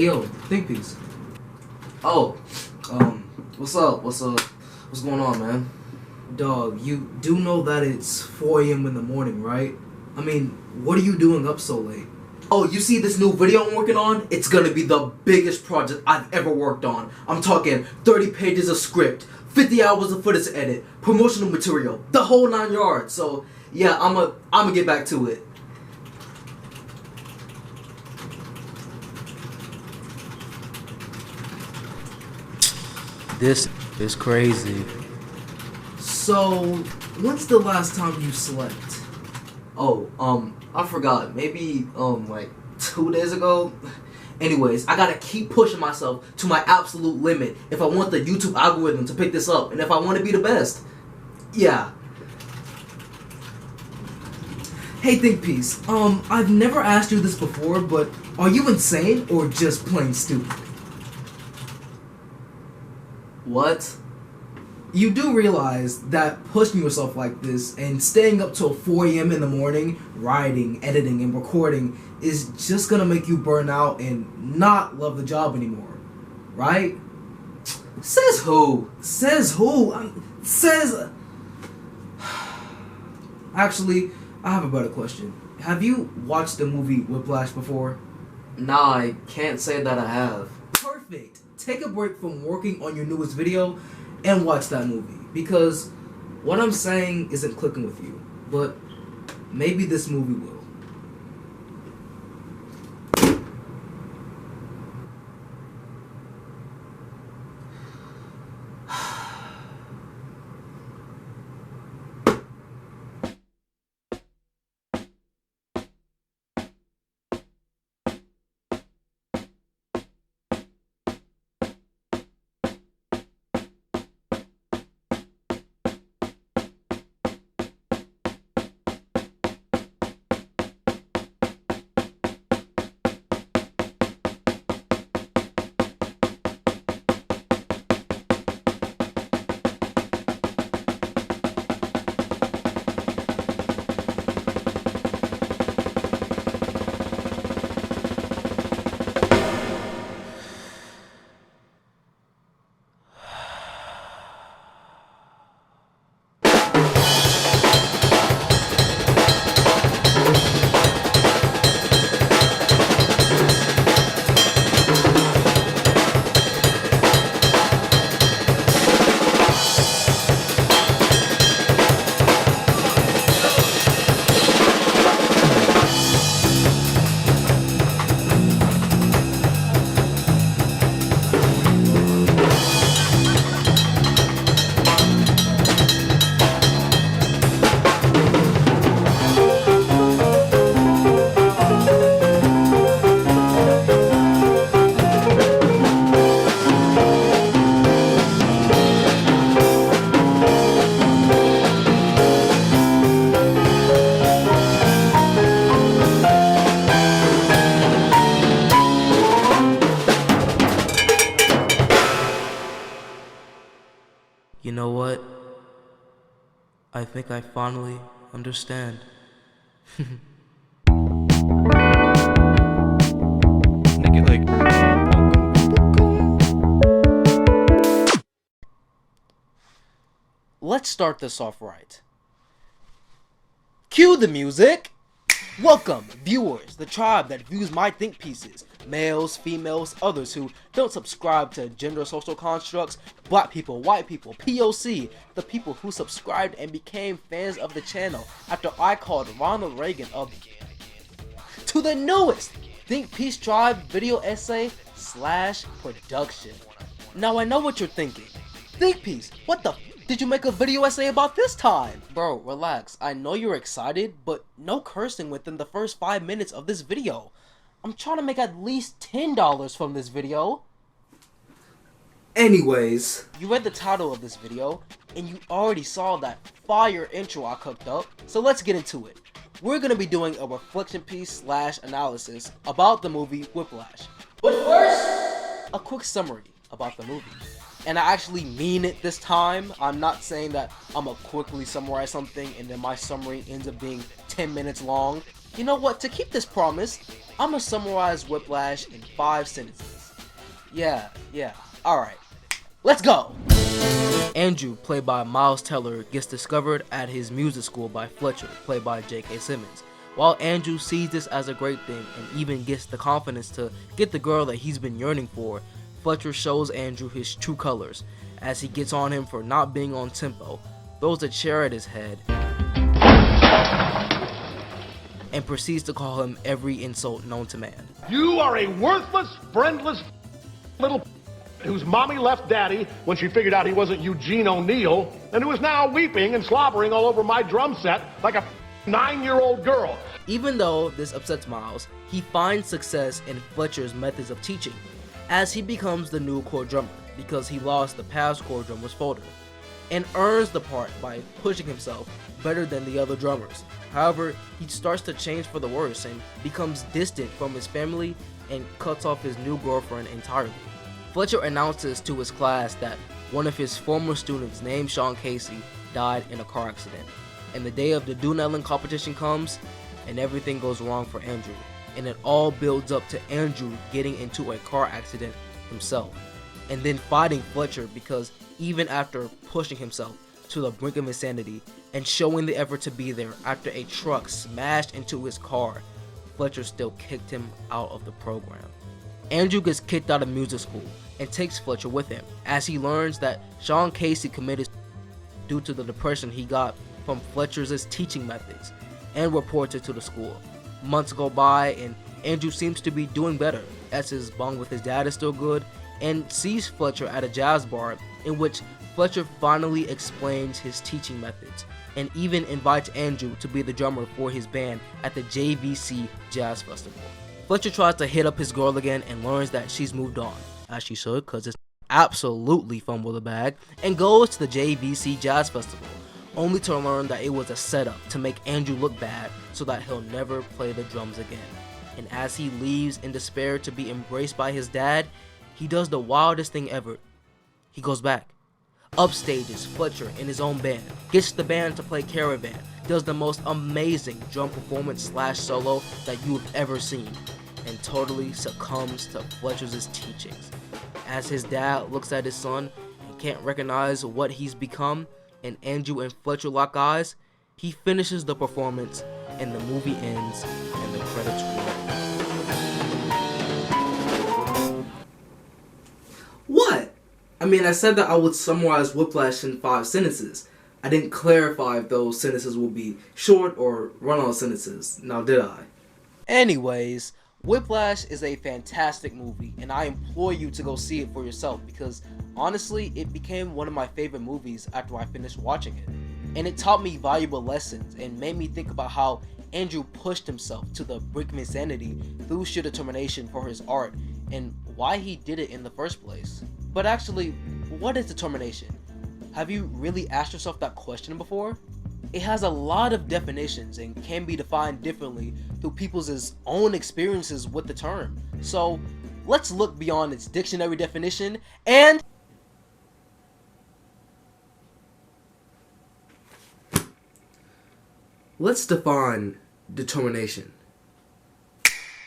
Hey yo, think piece. Oh, what's up? What's going on, man? Dog, you do know that it's 4 a.m. in the morning, right? I mean, what are you doing up so late? Oh, you see this new video I'm working on? It's gonna be the biggest project I've ever worked on. I'm talking 30 pages of script, 50 hours of footage to edit, promotional material, the whole 9 yards. So, yeah, I'ma get back to it. This is crazy. So, when's the last time you slept? Oh, I forgot. Maybe, like 2 days ago? Anyways, I gotta keep pushing myself to my absolute limit if I want the YouTube algorithm to pick this up and if I want to be the best. Yeah. Hey, think piece. I've never asked you this before, but are you insane or just plain stupid? What? You do realize that pushing yourself like this and staying up till 4 a.m. in the morning, writing, editing, and recording is just gonna make you burn out and not love the job anymore, right? Says who? Says who? Says... Actually, I have a better question. Have you watched the movie Whiplash before? Nah, I can't say that I have. Perfect! Take a break from working on your newest video and watch that movie, because what I'm saying isn't clicking with you, but maybe this movie will. You know what? I think I finally understand. Make it like Let's start this off right. Cue the music! Welcome, viewers, the tribe that views my think pieces. Males, females, others who don't subscribe to gender social constructs, black people, white people, POC, the people who subscribed and became fans of the channel after I called Ronald Reagan up to the newest Think Piece Tribe video essay / production. Now I know what you're thinking. Think Piece, what the did you make a video essay about this time? Bro, relax. I know you're excited, but no cursing within the first 5 minutes of this video. I'm trying to make at least $10 from this video. Anyways, You read the title of this video, and you already saw that fire intro I cooked up, so let's get into it. We're gonna be doing a reflection piece / analysis about the movie Whiplash. But first, a quick summary about the movie. And I actually mean it this time. I'm not saying that I'm gonna quickly summarize something and then my summary ends up being 10 minutes long. You know what, to keep this promise, I'm gonna summarize Whiplash in 5 sentences. Yeah. Alright. Let's go! Andrew, played by Miles Teller, gets discovered at his music school by Fletcher, played by J.K. Simmons. While Andrew sees this as a great thing and even gets the confidence to get the girl that he's been yearning for, Fletcher shows Andrew his true colors as he gets on him for not being on tempo, throws a chair at his head, and proceeds to call him every insult known to man. You are a worthless, friendless little whose mommy left daddy when she figured out he wasn't Eugene O'Neill, and who is now weeping and slobbering all over my drum set like a 9-year-old girl. Even though this upsets Miles, he finds success in Fletcher's methods of teaching, as he becomes the new core drummer because he lost the past core drummer's folder, and earns the part by pushing himself better than the other drummers. However, he starts to change for the worse and becomes distant from his family and cuts off his new girlfriend entirely. Fletcher announces to his class that one of his former students named Sean Casey died in a car accident, and the day of the Dunellen competition comes and everything goes wrong for Andrew, and it all builds up to Andrew getting into a car accident himself, and then fighting Fletcher because even after pushing himself to the brink of insanity and showing the effort to be there after a truck smashed into his car, Fletcher still kicked him out of the program. Andrew gets kicked out of music school and takes Fletcher with him as he learns that Sean Casey committed due to the depression he got from Fletcher's teaching methods and reports it to the school. Months go by and Andrew seems to be doing better as his bond with his dad is still good, and sees Fletcher at a jazz bar in which Fletcher finally explains his teaching methods and even invites Andrew to be the drummer for his band at the JVC Jazz Festival. Fletcher tries to hit up his girl again and learns that she's moved on, as she should, cause it's absolutely fumbled the bag, and goes to the JVC Jazz Festival, only to learn that it was a setup to make Andrew look bad so that he'll never play the drums again. And as he leaves in despair to be embraced by his dad, he does the wildest thing ever. He goes back, upstages Fletcher in his own band, gets the band to play Caravan, does the most amazing drum performance / solo that you've ever seen, and totally succumbs to Fletcher's teachings. As his dad looks at his son and can't recognize what he's become, and Andrew and Fletcher lock eyes, he finishes the performance and the movie ends and the credits roll. What? I mean, I said that I would summarize Whiplash in 5 sentences. I didn't clarify if those sentences would be short or run-on sentences. Now, did I? Anyways, Whiplash is a fantastic movie, and I implore you to go see it for yourself because, honestly, it became one of my favorite movies after I finished watching it. And it taught me valuable lessons and made me think about how Andrew pushed himself to the brink of insanity through sheer determination for his art and why he did it in the first place. But actually, what is determination? Have you really asked yourself that question before? It has a lot of definitions and can be defined differently through people's own experiences with the term. So let's look beyond its dictionary definition and Let's define determination.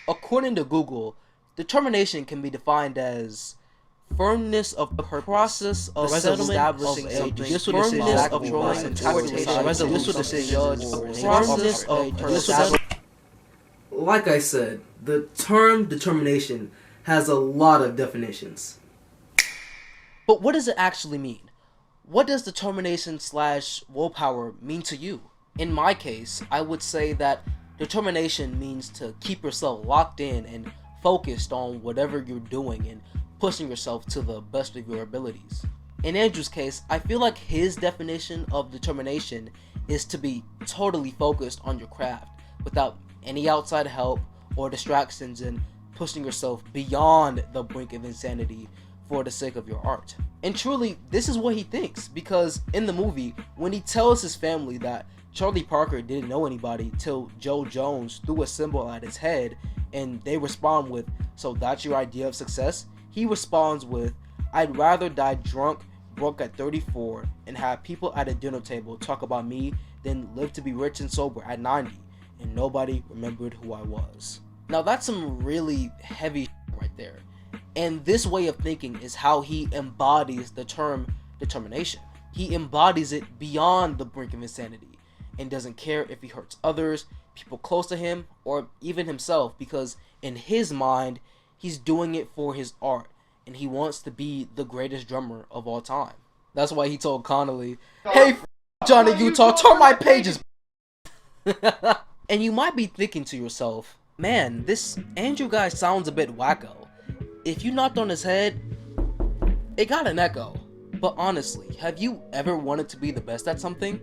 according to Google, determination can be defined as firmness of the process of settlement of a judicial decision, of choice, interpretation, resolution decision, firmness of judicial. Like I said, the term determination has a lot of definitions. But what does it actually mean? What does determination / willpower mean to you? In my case, I would say that determination means to keep yourself locked in and focused on whatever you're doing and pushing yourself to the best of your abilities. In Andrew's case, I feel like his definition of determination is to be totally focused on your craft without any outside help or distractions and pushing yourself beyond the brink of insanity for the sake of your art. And truly, this is what he thinks, because in the movie, when he tells his family that Charlie Parker didn't know anybody till Joe Jones threw a symbol at his head, and they respond with, "So that's your idea of success?" He responds with, "I'd rather die drunk, broke at 34, and have people at a dinner table talk about me than live to be rich and sober at 90, and nobody remembered who I was." Now that's some really heavy right there. And this way of thinking is how he embodies the term determination. He embodies it beyond the brink of insanity and doesn't care if he hurts others, people close to him, or even himself, because in his mind, he's doing it for his art and he wants to be the greatest drummer of all time. That's why he told Connolly, "Hey, Johnny Utah, turn my pages." And you might be thinking to yourself, man, this Andrew guy sounds a bit wacko. If you knocked on his head, it got an echo. But honestly, have you ever wanted to be the best at something?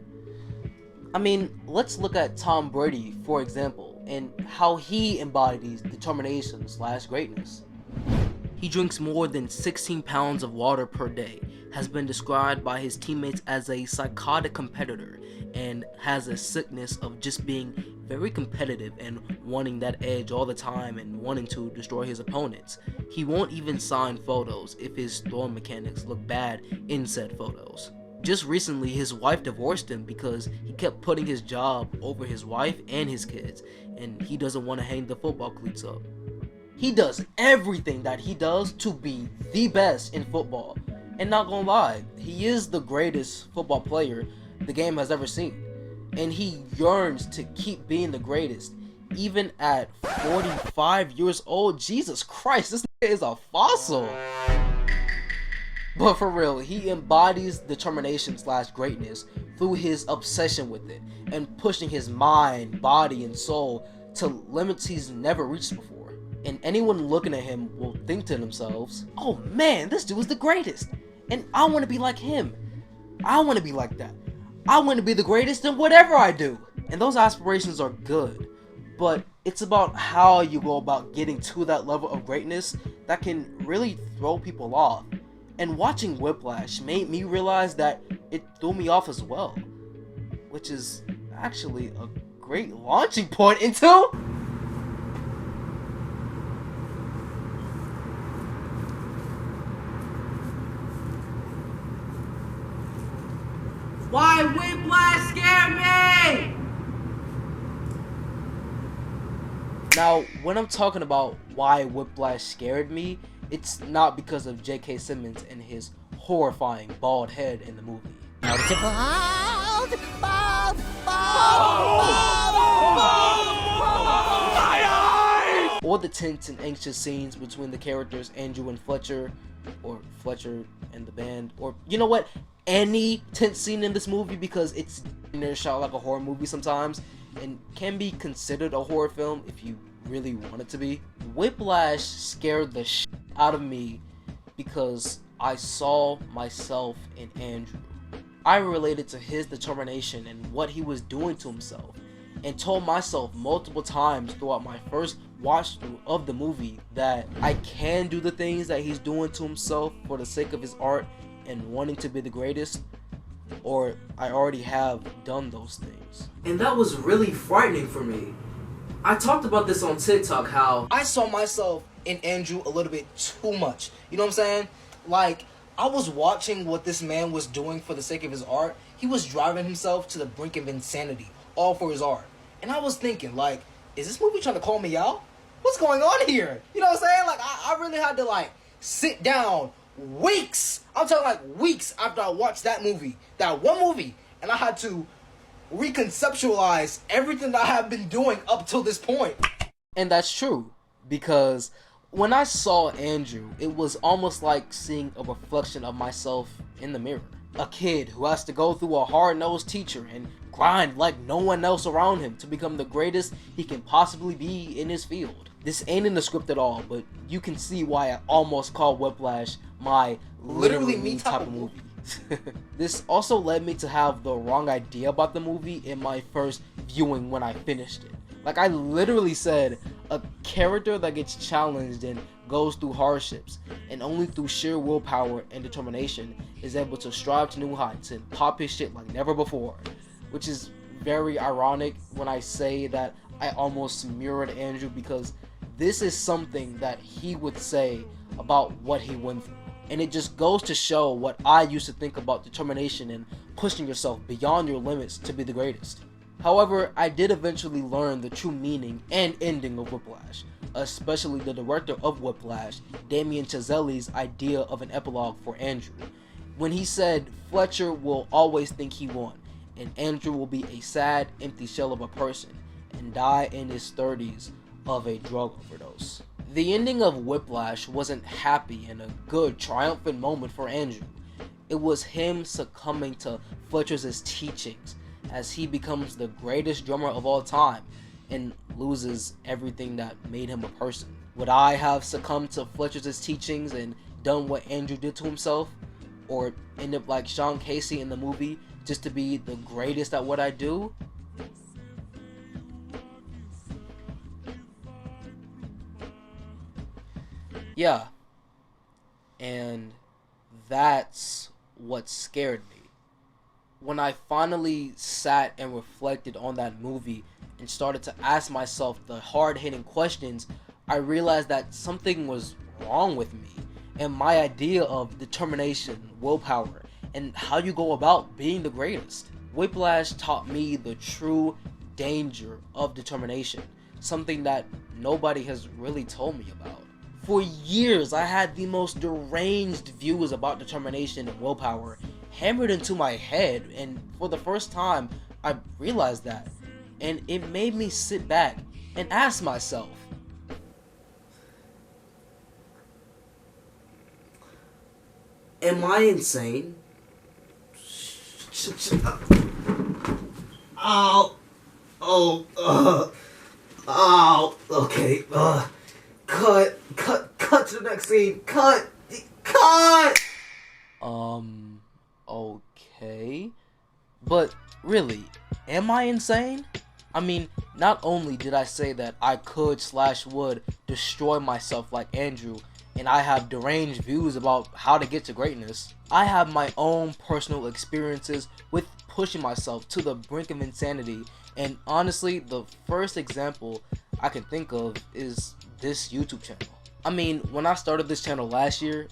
I mean, let's look at Tom Brady, for example, and how he embodies determination/greatness. He drinks more than 16 pounds of water per day, has been described by his teammates as a psychotic competitor, and has a sickness of just being very competitive and wanting that edge all the time and wanting to destroy his opponents. He won't even sign photos if his throwing mechanics look bad in said photos. Just recently, his wife divorced him because he kept putting his job over his wife and his kids, and he doesn't want to hang the football cleats up. He does everything that he does to be the best in football. And not gonna lie, he is the greatest football player the game has ever seen. And he yearns to keep being the greatest, even at 45 years old. Jesus Christ, this nigga is a fossil. But for real, he embodies determination/greatness through his obsession with it and pushing his mind, body, and soul to limits he's never reached before. And anyone looking at him will think to themselves, oh man, this dude is the greatest, and I want to be like him. I want to be like that. I want to be the greatest in whatever I do. And those aspirations are good, but it's about how you go about getting to that level of greatness that can really throw people off. And watching Whiplash made me realize that it threw me off as well, which is actually a great launching point into Why Whiplash scared me? Now, when I'm talking about why Whiplash scared me, it's not because of J.K. Simmons and his horrifying bald head in the movie. Or the tense and anxious scenes between the characters Andrew and Fletcher, or Fletcher and the band, or you know what? Any tense scene in this movie, because it's shot like a horror movie sometimes and can be considered a horror film if you really want it to be. Whiplash scared the shit out of me because I saw myself in Andrew. I related to his determination and what he was doing to himself, and told myself multiple times throughout my first watch through of the movie that I can do the things that he's doing to himself for the sake of his art and wanting to be the greatest, or I already have done those things. And that was really frightening for me. I talked about this on TikTok, how I saw myself in Andrew a little bit too much. You know what I'm saying? Like, I was watching what this man was doing for the sake of his art. He was driving himself to the brink of insanity, all for his art. And I was thinking, like, is this movie trying to call me out? What's going on here? You know what I'm saying? Like, I really had to, like, sit down weeks. I'm talking like weeks after I watched that movie, that one movie, and I had to reconceptualize everything that I have been doing up till this point. And that's true, because when I saw Andrew, it was almost like seeing a reflection of myself in the mirror. A kid who has to go through a hard-nosed teacher and grind like no one else around him to become the greatest he can possibly be in his field. This ain't in the script at all, but you can see why I almost called Whiplash my literally me type of movie. This also led me to have the wrong idea about the movie in my first viewing when I finished it. Like, I literally said, a character that gets challenged and goes through hardships, and only through sheer willpower and determination is able to strive to new heights and pop his shit like never before. Which is very ironic when I say that I almost mirrored Andrew, because this is something that he would say about what he went through. And it just goes to show what I used to think about determination and pushing yourself beyond your limits to be the greatest. However, I did eventually learn the true meaning and ending of Whiplash, especially the director of Whiplash, Damien Chazelle's idea of an epilogue for Andrew, when he said Fletcher will always think he won, and Andrew will be a sad, empty shell of a person, and die in his 30s of a drug overdose. The ending of Whiplash wasn't happy and a good, triumphant moment for Andrew. It was him succumbing to Fletcher's teachings as he becomes the greatest drummer of all time and loses everything that made him a person. Would I have succumbed to Fletcher's teachings and done what Andrew did to himself? Or end up like Sean Casey in the movie just to be the greatest at what I do? Yeah. And that's what scared me. When I finally sat and reflected on that movie and started to ask myself the hard-hitting questions, I realized that something was wrong with me and my idea of determination, willpower, and how you go about being the greatest. Whiplash taught me the true danger of determination, something that nobody has really told me about. For years, I had the most deranged views about determination and willpower hammered into my head, and for the first time, I realized that. And it made me sit back and ask myself, Am I insane? Ow. Ow. Okay. Cut to the next scene. Cut. Okay. But really, am I insane? I mean, not only did I say that I could/would destroy myself like Andrew, and I have deranged views about how to get to greatness, I have my own personal experiences with pushing myself to the brink of insanity, and honestly, the first example I can think of is this YouTube channel. I mean, when I started this channel last year,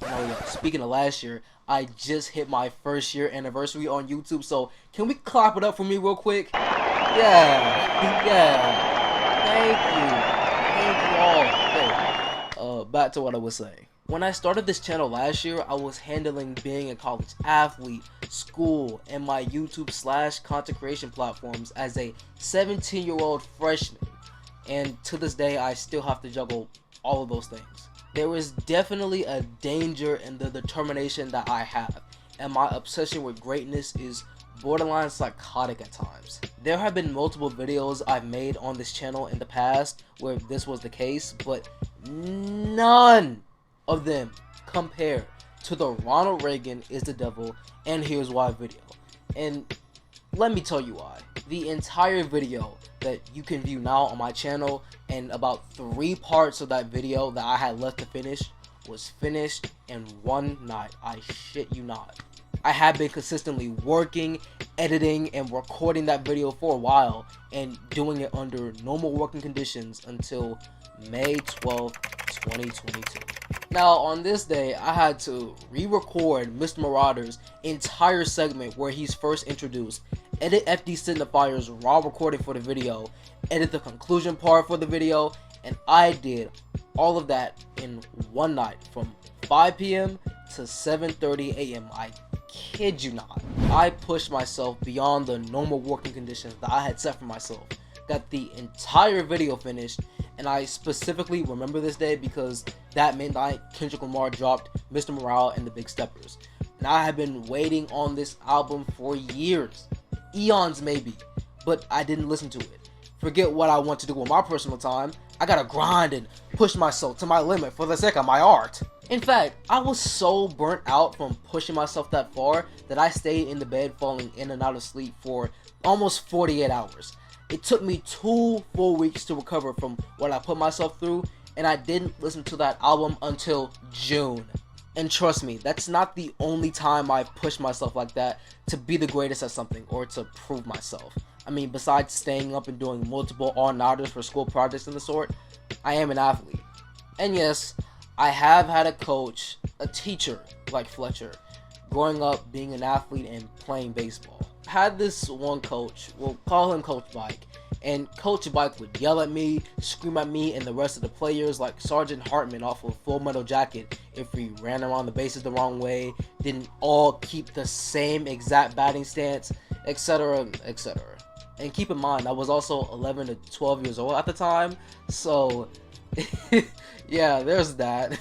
speaking of last year, I just hit my first year anniversary on YouTube, so can we clap it up for me real quick? Yeah, thank you all. Okay. Back to what I was saying. When I started this channel last year, I was handling being a college athlete, school, and my YouTube/content creation platforms as a 17-year-old freshman. And to this day, I still have to juggle all of those things. There is definitely a danger in the determination that I have, and my obsession with greatness is borderline psychotic at times. There have been multiple videos I've made on this channel in the past where this was the case, but none of them compare to the Ronald Reagan is the devil and here's why video. And let me tell you why. The entire video that you can view now on my channel, and about 3 parts of that video that I had left to finish, was finished in one night. I shit you not. I have been consistently working, editing, and recording that video for a while, and doing it under normal working conditions until May 12th, 2022. Now, on this day, I had to re-record Mr. Marauder's entire segment where he's first introduced, edit FD Signifier's raw recording for the video, edit the conclusion part for the video, and I did all of that in one night from 5 p.m. to 7:30 a.m. I kid you not. I pushed myself beyond the normal working conditions that I had set for myself, got the entire video finished, and I specifically remember this day because that midnight Kendrick Lamar dropped Mr. Morale and the Big Steppers. And I have been waiting on this album for years, eons maybe, but I didn't listen to it. Forget what I want to do with my personal time, I gotta grind and push myself to my limit for the sake of my art. In fact, I was so burnt out from pushing myself that far that I stayed in the bed falling in and out of sleep for almost 48 hours. It took me 2 full weeks to recover from what I put myself through, and I didn't listen to that album until June. And trust me, that's not the only time I've pushed myself like that to be the greatest at something or to prove myself. I mean, besides staying up and doing multiple all-nighters for school projects and the sort, I am an athlete. And yes, I have had a coach, a teacher like Fletcher, growing up being an athlete and playing baseball. Had this one coach, we'll call him Coach Mike, And Coach Bike would yell at me, scream at me and the rest of the players like Sergeant Hartman off of Full Metal Jacket if we ran around the bases the wrong way, didn't all keep the same exact batting stance, etc, etc. And keep in mind, I was also 11 to 12 years old at the time, so yeah, there's that.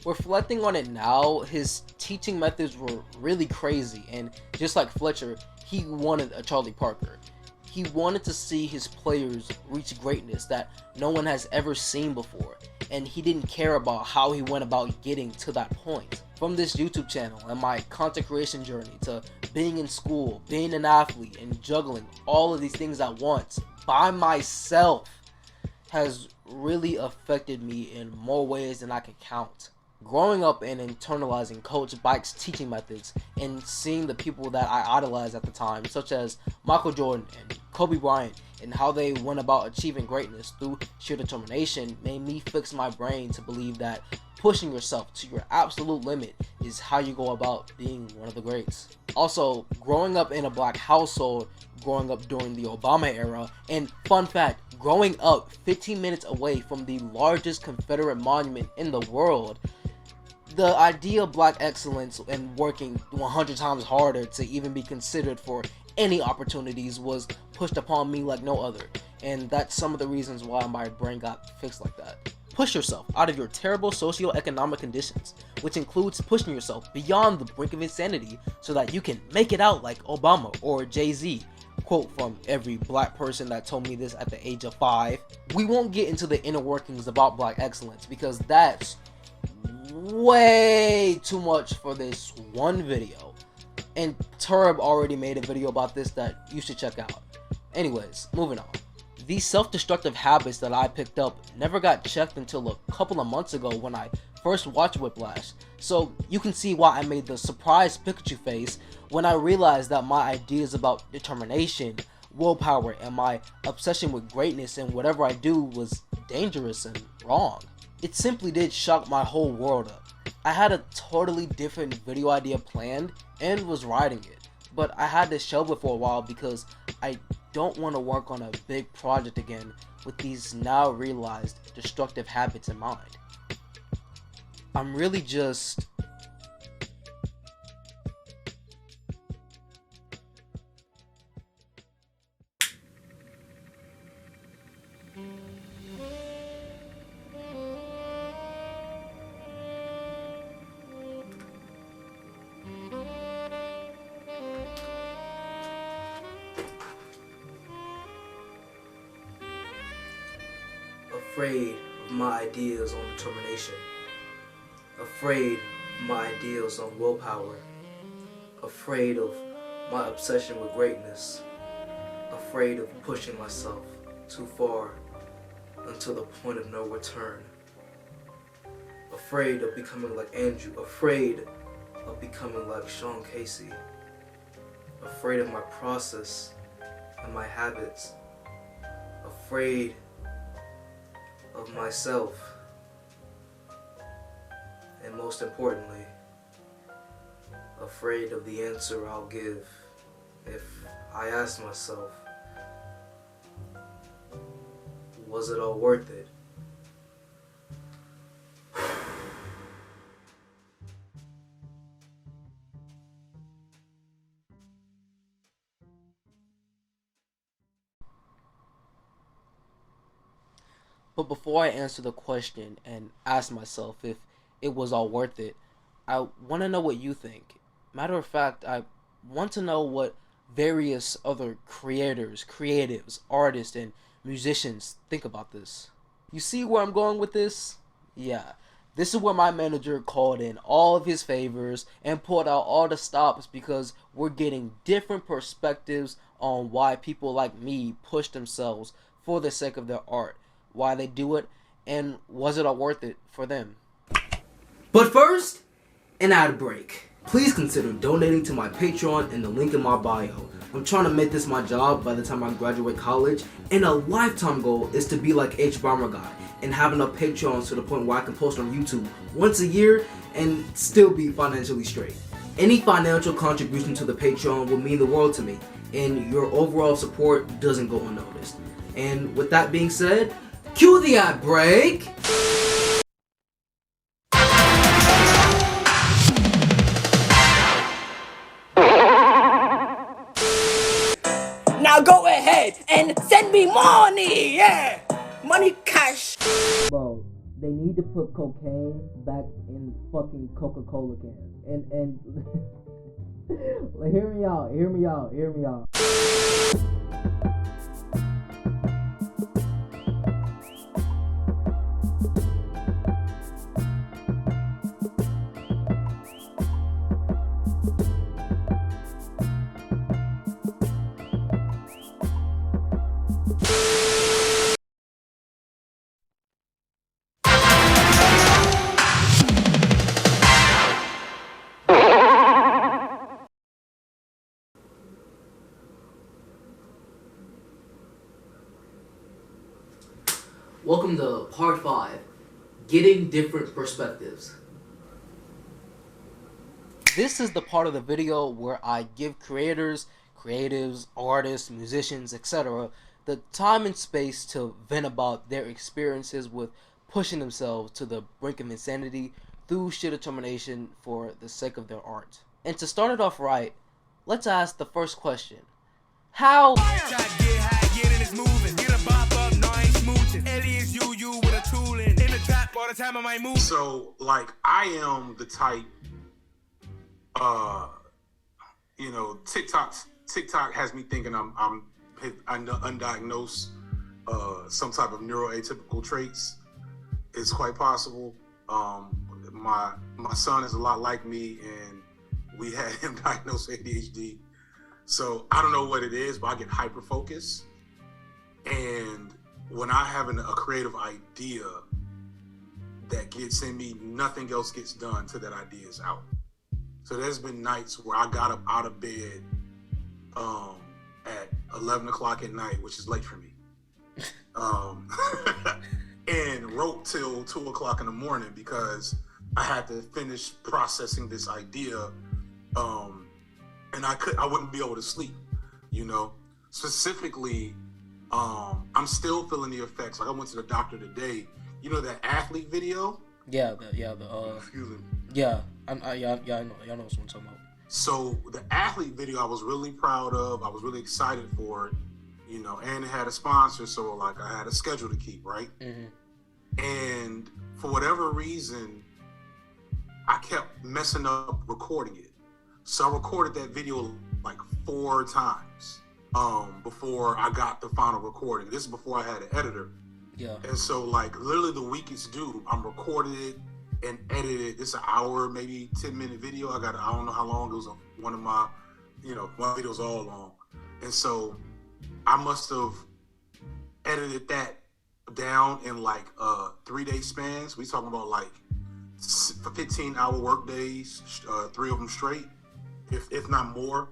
Reflecting on it now, his teaching methods were really crazy, and just like Fletcher, he wanted a Charlie Parker. He wanted to see his players reach greatness that no one has ever seen before, and he didn't care about how he went about getting to that point. From this YouTube channel and my content creation journey to being in school, being an athlete, and juggling all of these things at once by myself has really affected me in more ways than I can count. Growing up and internalizing Coach Bike's teaching methods and seeing the people that I idolized at the time, such as Michael Jordan and Kobe Bryant, and how they went about achieving greatness through sheer determination, made me fix my brain to believe that pushing yourself to your absolute limit is how you go about being one of the greats. Also, growing up in a black household, growing up during the Obama era, and fun fact, growing up 15 minutes away from the largest Confederate monument in the world, the idea of black excellence and working 100 times harder to even be considered for any opportunities was pushed upon me like no other, and that's some of the reasons why my brain got fixed like that. Push yourself out of your terrible socioeconomic conditions, which includes pushing yourself beyond the brink of insanity so that you can make it out like Obama or Jay-Z. Quote from every black person that told me this at the age of 5. We won't get into the inner workings about black excellence because that's way too much for this one video, and Turb already made a video about this that you should check out. Anyways, moving on. These self-destructive habits that I picked up never got checked until a couple of months ago when I first watched Whiplash, so you can see why I made the surprised Pikachu face when I realized that my ideas about determination, willpower, and my obsession with greatness and whatever I do was dangerous and wrong. It simply did shock my whole world up. I had a totally different video idea planned and was writing it, but I had to shelve it for a while because I don't want to work on a big project again with these now realized destructive habits in mind. I'm really just afraid of my ideas on determination, afraid of my ideas on willpower, afraid of my obsession with greatness, afraid of pushing myself too far until the point of no return, afraid of becoming like Andrew, afraid of becoming like Sean Casey, afraid of my process and my habits, afraid of myself, and most importantly, afraid of the answer I'll give if I ask myself, was it all worth it? But before I answer the question and ask myself if it was all worth it, I want to know what you think. Matter of fact, I want to know what various other creators, creatives, artists, and musicians think about this. You see where I'm going with this? Yeah. This is where my manager called in all of his favors and pulled out all the stops because we're getting different perspectives on why people like me push themselves for the sake of their art, why they do it, and was it all worth it for them. But first, an ad break. Please consider donating to my Patreon in the link in my bio. I'm trying to make this my job by the time I graduate college, and a lifetime goal is to be like H. Bomber Guy and have enough Patreons to the point where I can post on YouTube once a year and still be financially straight. Any financial contribution to the Patreon will mean the world to me, and your overall support doesn't go unnoticed. And with that being said, cue the ad break! Now go ahead and send me money, yeah! Money, cash. Bro, they need to put cocaine back in fucking Coca-Cola cans. And hear me out. Welcome to part 5, Getting Different Perspectives. This is the part of the video where I give creators, creatives, artists, musicians, etc. the time and space to vent about their experiences with pushing themselves to the brink of insanity through sheer determination for the sake of their art. And to start it off right, let's ask the first question. How So, like, I am the type, TikTok has me thinking I'm undiagnosed, some type of neuroatypical traits. It's quite possible. My son is a lot like me, and we had him diagnosed with ADHD. So I don't know what it is, but I get hyper focused, and when I have a creative idea that gets in me, nothing else gets done till that idea is out. So there's been nights where I got up out of bed at 11 o'clock at night, which is late for me, and wrote till 2 o'clock in the morning because I had to finish processing this idea, and I wouldn't be able to sleep, Specifically, I'm still feeling the effects. Like, I went to the doctor today. You know that athlete video? I know what I'm talking about. So the athlete video, I was really proud of. I was really excited for it, and it had a sponsor, so like I had a schedule to keep, right? Mm-hmm. And for whatever reason, I kept messing up recording it. So I recorded that video like 4 times before I got the final recording. This is before I had an editor. Yeah. And so, like, literally the week it's due, I'm recording it and edited. It's an hour, maybe 10-minute video. I don't know how long it was. One of my, one video's all long. And so I must have edited that down in like 3-day spans. We talking about like 15-hour work days, 3 of them straight, if not more.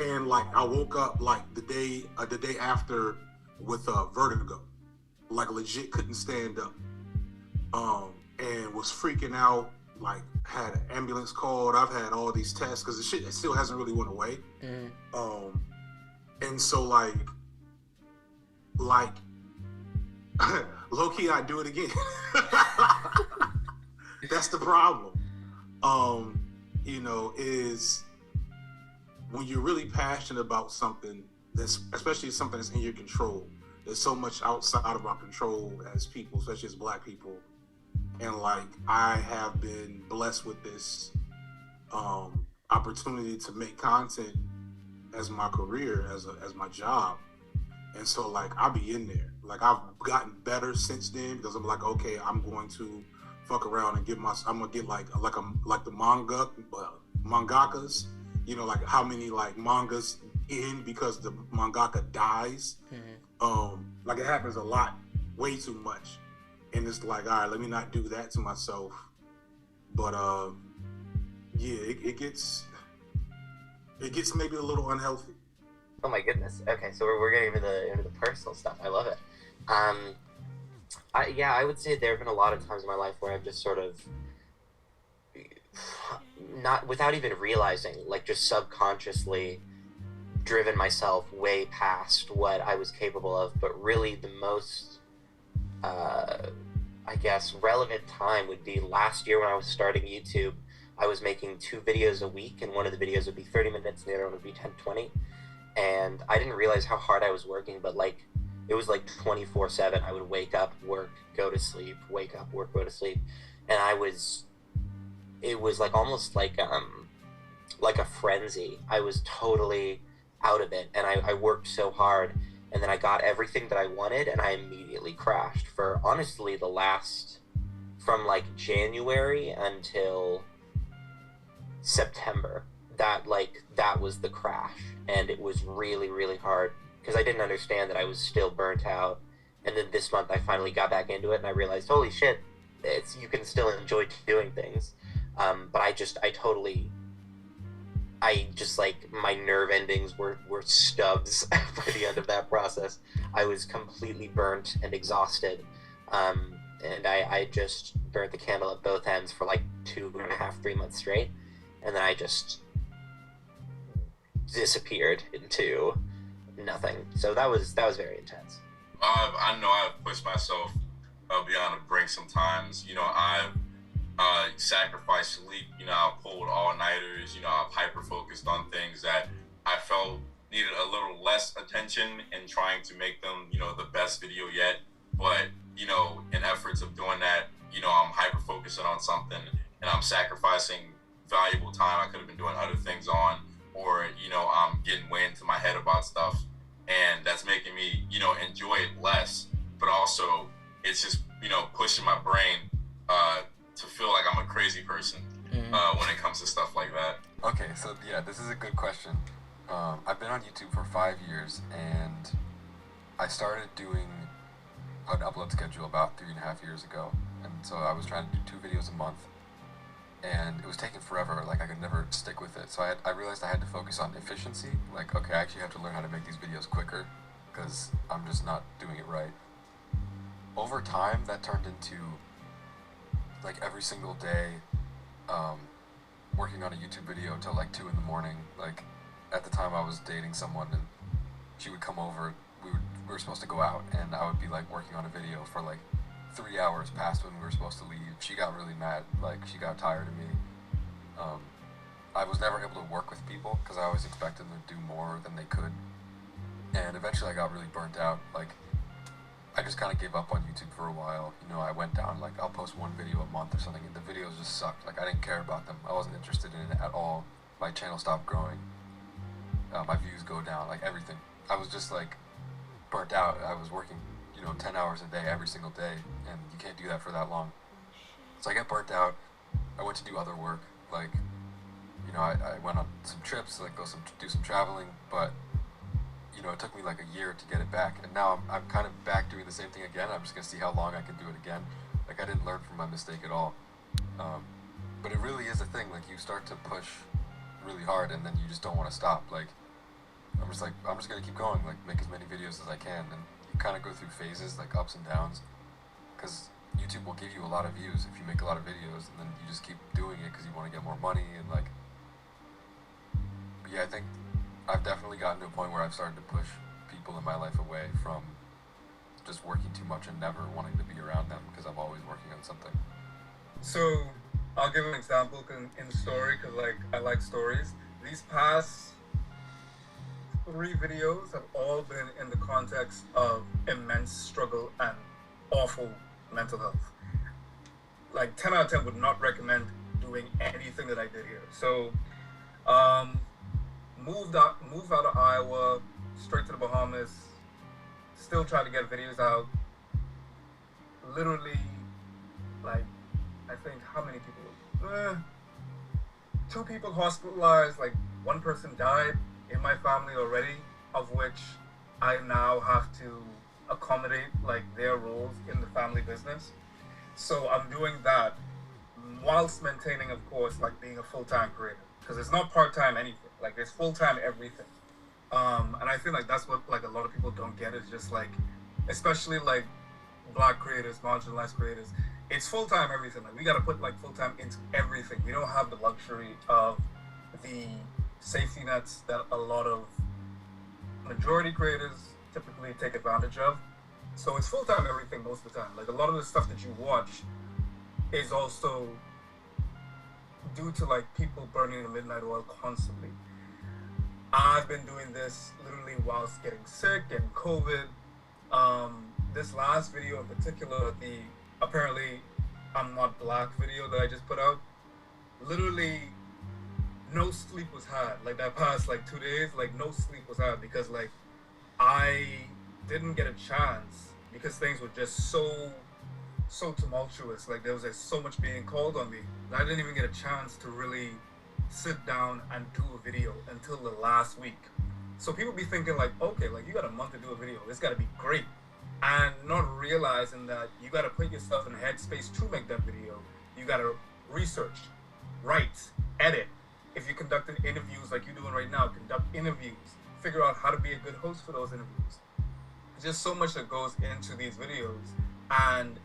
And like I woke up like the day after with vertigo, like legit couldn't stand up, and was freaking out. Like had an ambulance called. I've had all these tests because the shit still hasn't really went away. And so like low key, I'd do it again. That's the problem. Is when you're really passionate about something, especially something that's in your control. There's so much outside of our control as people, especially as Black people. And like, I have been blessed with this opportunity to make content as my career, as my job. And so like, I'll be in there. Like, I've gotten better since then because I'm like, okay, I'm going to fuck around and I'm gonna get like the mangakas, like how many like mangas end because the mangaka dies. Like it happens a lot, way too much. And it's like, all right, let me not do that to myself. But it gets maybe a little unhealthy. Oh my goodness. Okay, so we're getting into the personal stuff. I love it. I would say there have been a lot of times in my life where I've just sort of not without even realizing, like just subconsciously driven myself way past what I was capable of. But really the most, I guess, relevant time would be last year when I was starting YouTube. I was making 2 videos a week, and one of the videos would be 30 minutes and the other one would be 10-20. And I didn't realize how hard I was working, but like it was like 24/7. I would wake up, work, go to sleep, wake up, work, go to sleep. And it was like almost like a frenzy. I was totally out of it, and I worked so hard, and then I got everything that I wanted, and I immediately crashed for honestly the last, from like January until September. That was the crash, and it was really, really hard because I didn't understand that I was still burnt out. And then this month I finally got back into it, and I realized, holy shit, you can still enjoy doing things. But I just like my nerve endings were stubs by the end of that process. I was completely burnt and exhausted. And I just burnt the candle at both ends for like 2.5, 3 months straight. And then I just disappeared into nothing. So that was very intense. I know I've pushed myself beyond the brink sometimes. You know, I've sacrificed sleep. You know, I've pulled all-nighters. You know, I've hyper-focused on things that I felt needed a little less attention and trying to make them, you know, the best video yet. But, you know, in efforts of doing that, you know, I'm hyper-focusing on something and I'm sacrificing valuable time I could have been doing other things on, or, you know, I'm getting way into my head about stuff, and that's making me, you know, enjoy it less, but also it's just, you know, pushing my brain to feel like I'm a crazy person when it comes to stuff like that. Okay, so yeah, this is a good question. I've been on YouTube for 5 years, and I started doing an upload schedule about 3.5 years ago, and so I was trying to do 2 videos a month, and it was taking forever. Like, I could never stick with it. So I realized I had to focus on efficiency. Like, okay, I actually have to learn how to make these videos quicker because I'm just not doing it right. Over time, that turned into, like, every single day, working on a YouTube video until like 2 in the morning. Like, at the time I was dating someone, and she would come over, we were supposed to go out, and I would be like working on a video for like 3 hours past when we were supposed to leave. She got really mad, like she got tired of me. I was never able to work with people because I always expected them to do more than they could, and eventually I got really burnt out. Like, I just kind of gave up on YouTube for a while. You know, I went down, like, I'll post 1 video a month or something, and the videos just sucked. Like, I didn't care about them. I wasn't interested in it at all. My channel stopped growing. My views go down, like everything. I was just like burnt out. I was working, you know, 10 hours a day every single day, and you can't do that for that long. So I got burnt out. I went to do other work, like, you know, I went on some trips, like do some traveling, but, you know, it took me like a year to get it back, and now I'm kind of back doing the same thing again. I'm just gonna see how long I can do it again. Like, I didn't learn from my mistake at all. But it really is a thing. Like, you start to push really hard, and then you just don't want to stop. Like, I'm just gonna keep going, like, make as many videos as I can, and you kind of go through phases, like ups and downs, because YouTube will give you a lot of views if you make a lot of videos, and then you just keep doing it because you want to get more money, and like, but yeah, I think I've definitely gotten to a point where I've started to push people in my life away from just working too much and never wanting to be around them because I'm always working on something. So I'll give an example in story, because like I like stories. These past 3 videos have all been in the context of immense struggle and awful mental health. Like, 10 out of 10 would not recommend doing anything that I did here. So moved out of Iowa, straight to the Bahamas, still trying to get videos out. Literally, like, I think, how many people? 2 people hospitalized, like 1 person died in my family already, of which I now have to accommodate like their roles in the family business. So I'm doing that whilst maintaining, of course, like being a full-time creator, because it's not part-time anything, like it's full-time everything. And I feel like that's what like a lot of people don't get, is just like, especially like black creators, marginalized creators, it's full-time everything. Like we gotta put like full-time into everything. We don't have the luxury of the safety nets that a lot of majority creators typically take advantage of. So it's full-time everything most of the time. Like a lot of the stuff that you watch is also due to like people burning the midnight oil constantly. I've been doing this literally whilst getting sick and COVID. This last video in particular, the apparently I'm not black video that I just put out, literally no sleep was had. Like that past like 2 days, like no sleep was had because like I didn't get a chance because things were just so tumultuous. Like there was like so much being called on me that I didn't even get a chance to really sit down and do a video until the last week. So people be thinking like, okay, like you got a month to do a video, it's got to be great, and not realizing that you got to put yourself in a headspace to make that video. You got to research, write, edit. If you're conducting interviews like you're doing right now, conduct interviews, figure out how to be a good host for those interviews. There's just so much that goes into these videos, and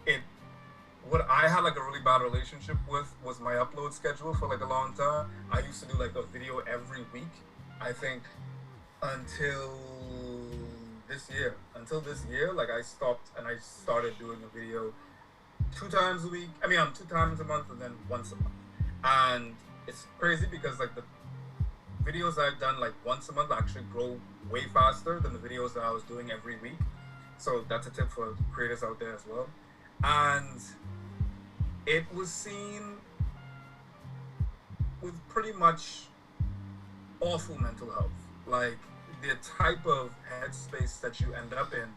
what I had like a really bad relationship with was my upload schedule for like a long time. I used to do like a video every week, I think, until this year. Until this year, like I stopped and I started doing a video 2 times a week. I mean, 2 times a month and then once a month. And it's crazy because like the videos I've done like once a month actually grow way faster than the videos that I was doing every week. So that's a tip for creators out there as well. And it was seen with pretty much awful mental health. Like the type of headspace that you end up in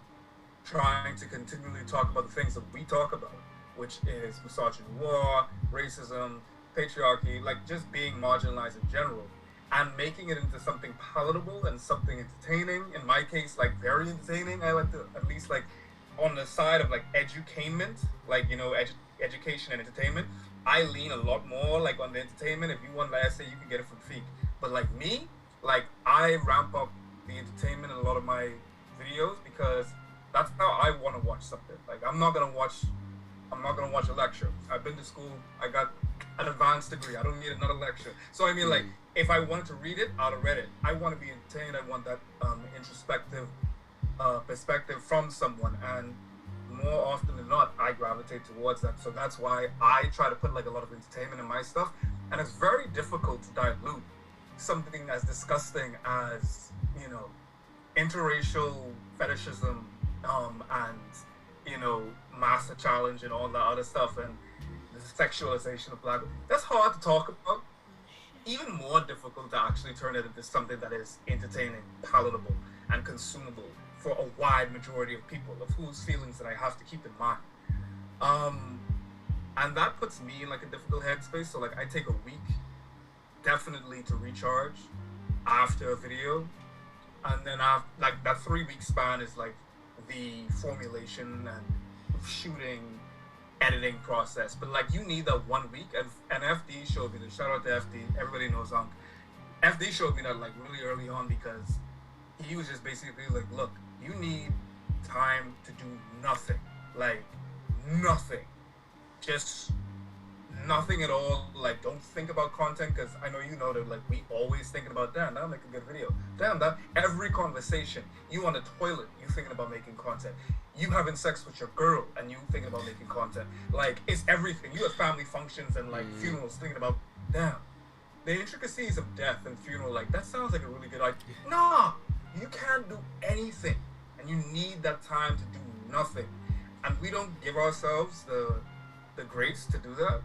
trying to continually talk about the things that we talk about, which is misogyny, war, racism, patriarchy, like just being marginalized in general, and making it into something palatable and something entertaining. In my case, like very entertaining. I like to at least like on the side of like edutainment, like, you know, education and entertainment. I lean a lot more like on the entertainment. If you want the essay, you can get it from Feek. But like me, like I ramp up the entertainment in a lot of my videos because that's how I want to watch something. Like I'm not gonna watch a lecture. I've been to school. I got an advanced degree. I don't need another lecture. So I mean, like if I wanted to read it, I'd have read it. I want to be entertained. I want that introspective perspective from someone, and more often than not, I gravitate towards that. So that's why I try to put like a lot of entertainment in my stuff, and it's very difficult to dilute something as disgusting as, you know, interracial fetishism, and, you know, master challenge and all that other stuff, and the sexualization of black. That's hard to talk about. Even more difficult to actually turn it into something that is entertaining, palatable, and consumable for a wide majority of people, of whose feelings that I have to keep in mind. And that puts me in like a difficult headspace. So like I take a week definitely to recharge after a video, and then after like that 3-week span is like the formulation and shooting, editing process. But like you need that 1 week, and FD showed me that. Shout out to FD. Everybody knows FD showed me that like really early on, because he was just basically like, look, you need time to do nothing, like nothing, just nothing at all. Like don't think about content, because I know you know that like we always thinking about, damn, that'll make a good video, damn, that every conversation, you on the toilet, you thinking about making content, you having sex with your girl and you thinking about making content, like it's everything. You at family functions and like funerals thinking about, damn, the intricacies of death and funeral, like that sounds like a really good idea. Nah, you can't do anything, and you need that time to do nothing. And we don't give ourselves the grace to do that,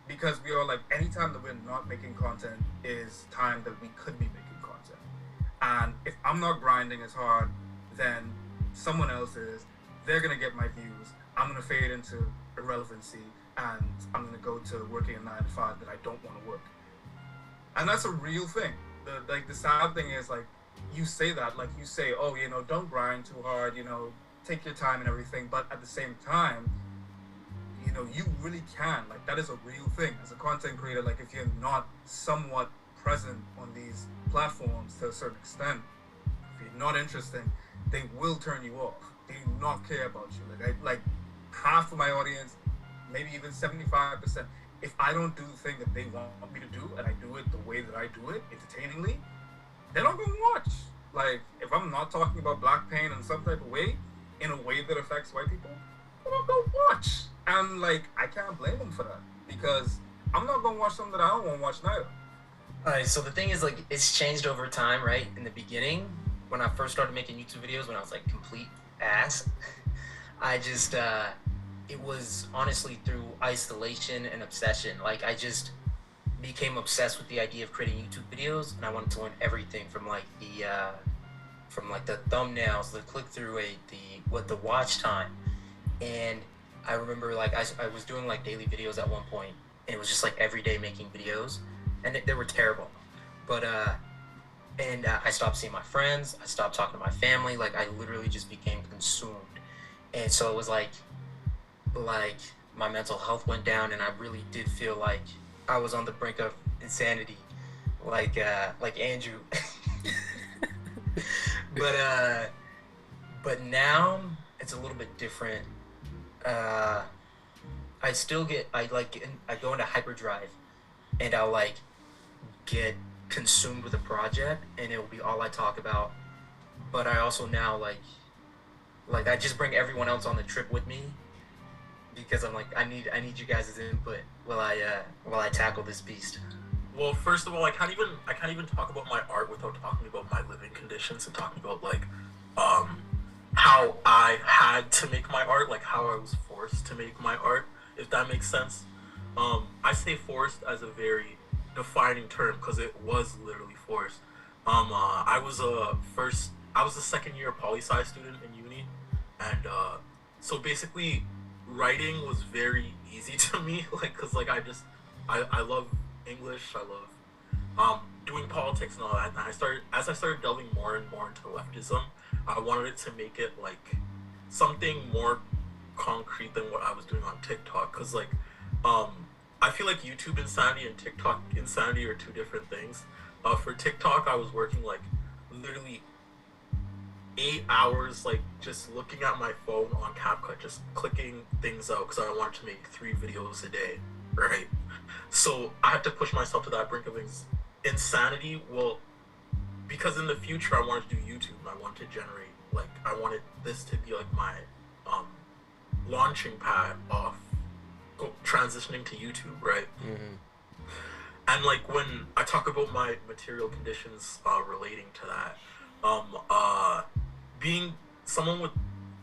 because we are like, anytime that we're not making content is time that we could be making content. And if I'm not grinding as hard, then someone else is. They're gonna get my views. I'm gonna fade into irrelevancy, and I'm gonna go to working a 9 to 5 that I don't want to work. And that's a real thing. The sad thing is, like, you say that, like you say, oh, you know, don't grind too hard, you know, take your time and everything. But at the same time, you know, you really can. Like, that is a real thing. As a content creator, like, if you're not somewhat present on these platforms to a certain extent, if you're not interesting, they will turn you off. They do not care about you. Like half of my audience, maybe even 75%, if I don't do the thing that they want me to do and I do it the way that I do it, entertainingly, they're not gonna watch. Like, if I'm not talking about black pain in some type of way, in a way that affects white people, they're not gonna watch. And like, I can't blame them for that, because I'm not gonna watch something that I don't want to watch neither. Alright, so the thing is, like, it's changed over time, right? In the beginning, when I first started making YouTube videos, when I was like complete ass, I just, it was honestly through isolation and obsession. Like, I just became obsessed with the idea of creating YouTube videos, and I wanted to learn everything from like the thumbnails, the click-through rate, the watch time. And I remember, like, I was doing like daily videos at one point, and it was just like every day making videos, and they were terrible. But I stopped seeing my friends, I stopped talking to my family, like I literally just became consumed. And so it was like my mental health went down, and I really did feel like I was on the brink of insanity, like Andrew. But now it's a little bit different. I go into hyperdrive, and I'll like get consumed with a project, and it will be all I talk about. But I also now like I just bring everyone else on the trip with me, because I'm like, I need you guys' input while I tackle this beast. Well, first of all, I can't even talk about my art without talking about my living conditions and talking about like how I had to make my art, like how I was forced to make my art, if that makes sense. I say forced as a very defining term, because it was literally forced. I was a second year poli-sci student in uni, and so basically writing was very easy to me, like, because like I love English, I love doing politics and all that. And as I started delving more and more into leftism, I wanted it to make it like something more concrete than what I was doing on TikTok, because like I feel like YouTube insanity and TikTok insanity are two different things. For TikTok, I was working like literally 8 hours, like just looking at my phone on CapCut, just clicking things out, because I wanted to make 3 videos a day, right? So I had to push myself to that brink of insanity. Well, because in the future I wanted to do YouTube, and I wanted to generate, like, I wanted this to be like my launching pad off transitioning to YouTube, right? Mm-hmm. And like when I talk about my material conditions relating to that, being someone with,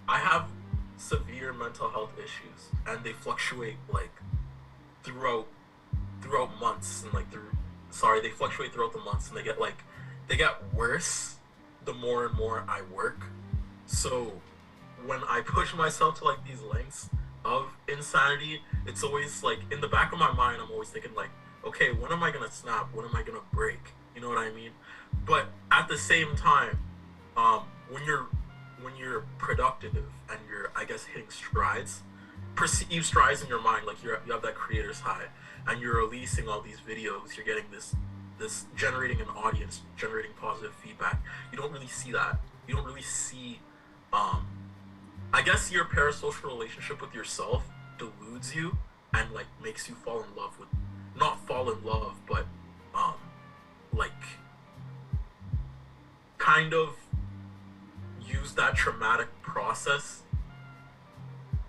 I have severe mental health issues, and they fluctuate like throughout months, and like they fluctuate throughout the months, and they get worse the more and more I work. So when I push myself to like these lengths of insanity, it's always like in the back of my mind, I'm always thinking like, okay, when am I gonna snap? When am I gonna break? You know what I mean? But at the same time, when you're productive and you're, I guess, hitting strides, perceived strides in your mind, like you have that creator's high, and you're releasing all these videos, you're getting this generating an audience, generating positive feedback. You don't really see that. You don't really see, I guess your parasocial relationship with yourself deludes you and like makes you fall in love with, not fall in love, but like kind of use that traumatic process.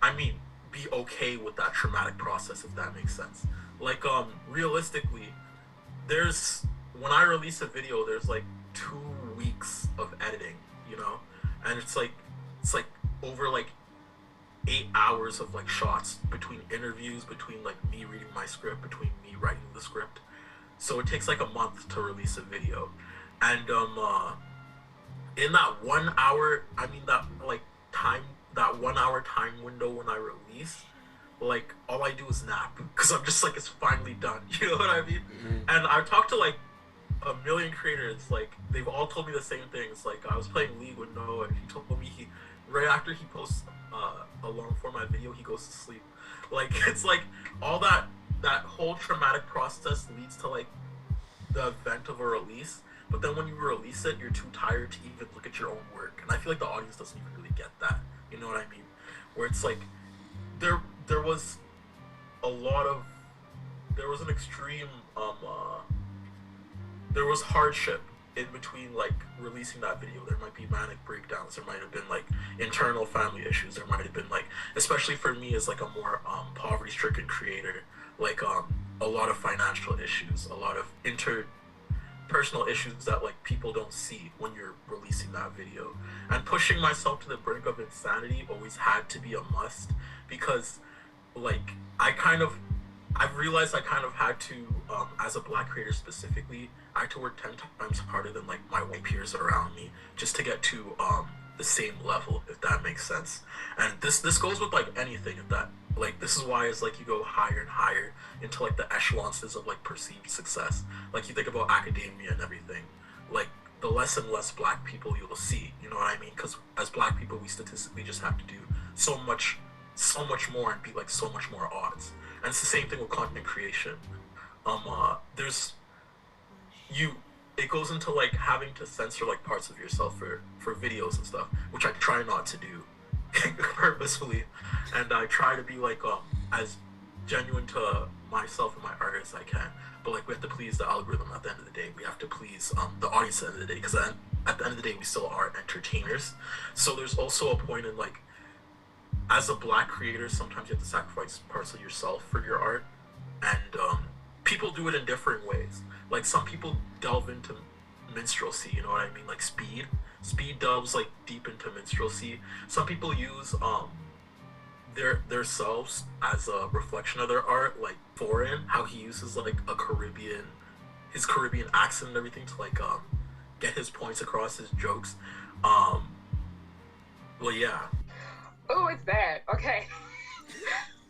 I mean, be okay with that traumatic process, if that makes sense. Like realistically, when I release a video, there's like 2 weeks of editing, you know, and it's like over like 8 hours of like shots, between interviews, between like me reading my script, between me writing the script. So it takes like a month to release a video, and in that 1 hour, I mean that 1 hour time window when I release, like all I do is nap, because I'm just like, it's finally done. You know what I mean? Mm-hmm. And I've talked to like a million creators, like they've all told me the same things. Like I was playing League with Noah, and he told me right after he posts a long format video, he goes to sleep. Like it's like all that whole traumatic process leads to like the event of a release, but then when you release it, you're too tired to even look at your own work. And I feel like the audience doesn't even really get that. You know what I mean? Where it's like there was a lot of, there was an extreme there was hardship in between like releasing that video. There might be manic breakdowns, there might have been like internal family issues, there might have been like, especially for me as like a more poverty stricken creator, like a lot of financial issues, a lot of interpersonal issues that like people don't see when you're releasing that video. And pushing myself to the brink of insanity always had to be a must, because like I've realized I kind of had to, as a black creator specifically, I had to work 10 times harder than like my white peers around me just to get to the same level, if that makes sense. And this goes with like anything, if that, like, this is why it's like you go higher and higher into like the echelons of like perceived success. Like you think about academia and everything, like the less and less black people you'll see, you know what I mean? Because as black people, we statistically just have to do so much more and be like so much more odds. And it's the same thing with content creation. It goes into like having to censor like parts of yourself for videos and stuff, which I try not to do purposefully, and I try to be like as genuine to myself and my art as I can. But like we have to please the algorithm at the end of the day. We have to please the audience at the end of the day, because at the end of the day we still are entertainers. So there's also a point in like, as a black creator, sometimes you have to sacrifice parts of yourself for your art, and people do it in different ways. Like some people delve into minstrelsy, you know what I mean? Like Speed delves like deep into minstrelsy. Some people use their selves as a reflection of their art, like Foreign, how he uses like his Caribbean accent and everything to like get his points across, his jokes. Well, yeah. Oh, it's bad. Okay.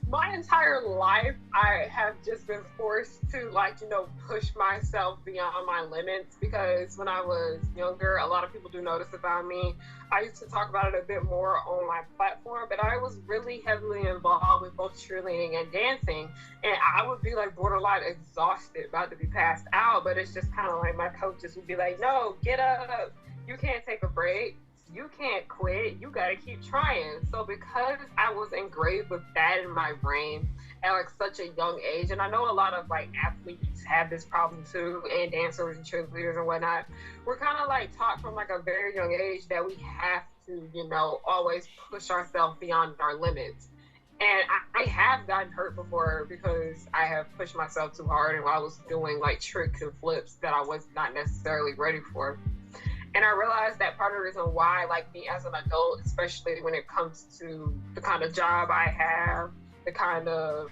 My entire life, I have just been forced to, like, you know, push myself beyond my limits, because when I was younger, a lot of people do notice about me. I used to talk about it a bit more on my platform, but I was really heavily involved with both cheerleading and dancing, and I would be like borderline exhausted, about to be passed out, but it's just kind of like my coaches would be like, no, get up, you can't take a break. You can't quit, you gotta keep trying. So because I was engraved with that in my brain at like such a young age, and I know a lot of like athletes have this problem too, and dancers and cheerleaders and whatnot, we're kind of like taught from like a very young age that we have to, you know, always push ourselves beyond our limits. And I have gotten hurt before because I have pushed myself too hard, and I was doing like tricks and flips that I was not necessarily ready for. And I realized that part of the reason why, like me as an adult, especially when it comes to the kind of job I have, the kind of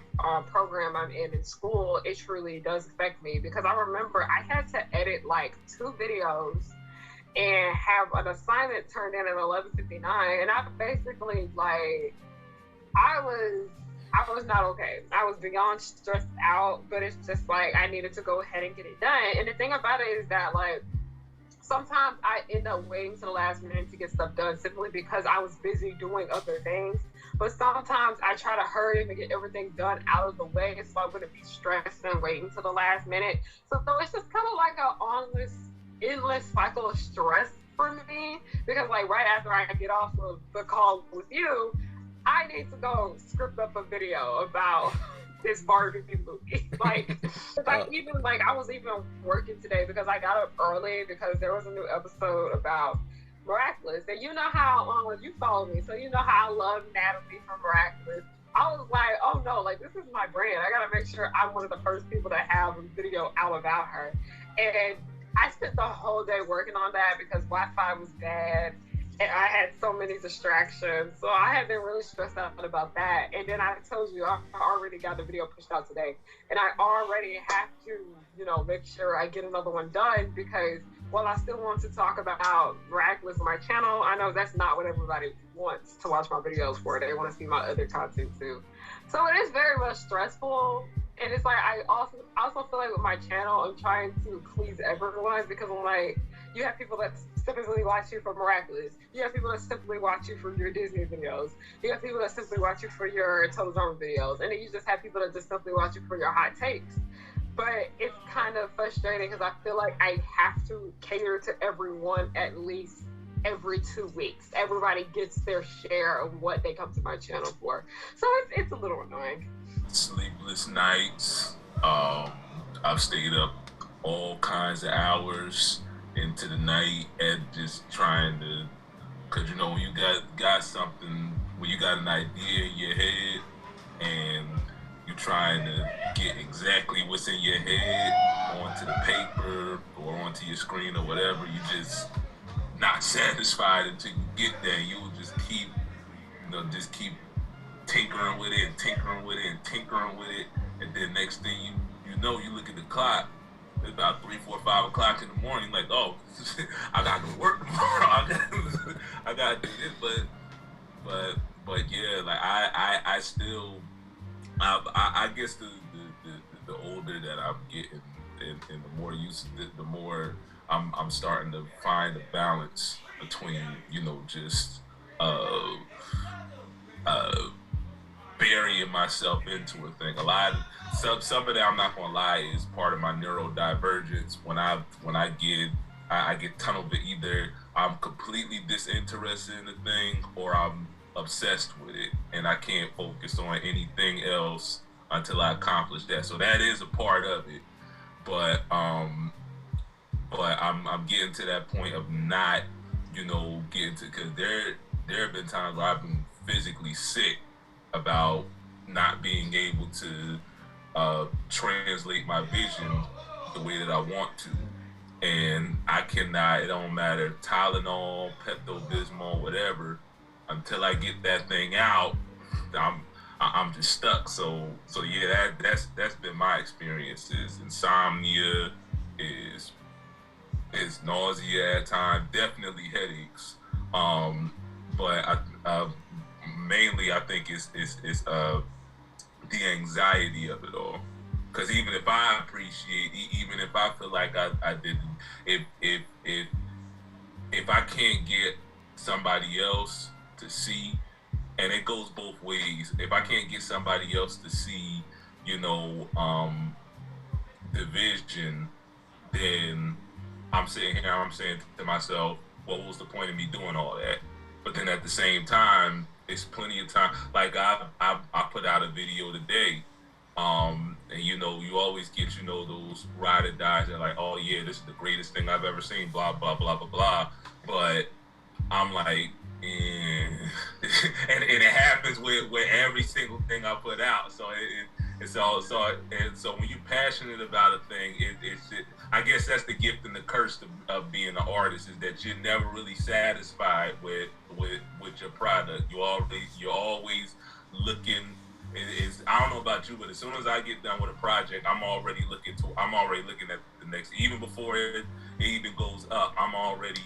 program I'm in school, it truly does affect me. Because I remember I had to edit like 2 videos and have an assignment turned in at 11:59, and I basically like, I was not okay. I was beyond stressed out, but it's just like I needed to go ahead and get it done. And the thing about it is that like, sometimes I end up waiting to the last minute to get stuff done simply because I was busy doing other things. But sometimes I try to hurry and get everything done out of the way so I wouldn't be stressed and waiting to the last minute. So it's just kind of like an endless cycle of stress for me, because like right after I get off of the call with you, I need to go script up a video about this Barbie movie. Like, I was even working today because I got up early because there was a new episode about Miraculous. And you know how, you follow me, so you know how I love Natalie from Miraculous. I was like, oh no, like this is my brand. I gotta make sure I'm one of the first people to have a video out about her. And I spent the whole day working on that because Wi-Fi was bad. And I had so many distractions. So I have been really stressed out about that. And then I told you, I already got the video pushed out today. And I already have to, you know, make sure I get another one done, because while I still want to talk about Miraculous on my channel, I know that's not what everybody wants to watch my videos for. They want to see my other content too. So it is very much stressful. And it's like, I also feel like with my channel, I'm trying to please everyone, because I'm like, you have people that simply watch you for Miraculous. You have people that simply watch you for your Disney videos. You have people that simply watch you for your Total Drama videos. And then you just have people that just simply watch you for your hot takes. But it's kind of frustrating because I feel like I have to cater to everyone at least every 2 weeks. Everybody gets their share of what they come to my channel for. So it's a little annoying. Sleepless nights. I've stayed up all kinds of hours into the night and just trying to, cause you know when you got something, when you got an idea in your head and you're trying to get exactly what's in your head onto the paper or onto your screen or whatever, you just not satisfied until you get there. You will just keep, just keep tinkering with it and tinkering with it and tinkering with it, and then next thing you know, you look at the clock. It's about 3, 4, 5 o'clock in the morning. Like, oh, I got to work tomorrow. I got to do this, but yeah, like I still, I guess the older that I'm getting and the more used to it, the more I'm starting to find a balance between, just burying myself into a thing. Some of that, I'm not gonna lie, is part of my neurodivergence. When I get tunnel vision. Either I'm completely disinterested in the thing or I'm obsessed with it, and I can't focus on anything else until I accomplish that. So that is a part of it, but I'm getting to that point of not, getting to, because there have been times where I've been physically sick about not being able to translate my vision the way that I want to. And I cannot, it don't matter, Tylenol, Pepto-Bismol, whatever, until I get that thing out, I'm just stuck. So yeah, that's been my experience. Is insomnia, is nausea at times, definitely headaches. But mainly I think it's the anxiety of it all. Because even if I appreciate, even if I feel like I didn't, if I can't get somebody else to see, and it goes both ways. If I can't get somebody else to see, the vision, then I'm sitting here, I'm saying to myself, what was the point of me doing all that? But then at the same time, it's plenty of time. Like I put out a video today, and you always get, those ride or dies that are like, oh yeah, this is the greatest thing I've ever seen, blah, blah, blah, blah, blah. But I'm like, and it happens with every single thing I put out. So so when you're passionate about a thing, I guess that's the gift and the curse of being an artist, is that you're never really satisfied with your product. You're always looking. I don't know about you, but as soon as I get done with a project, I'm already looking at the next. Even before it even goes up, I'm already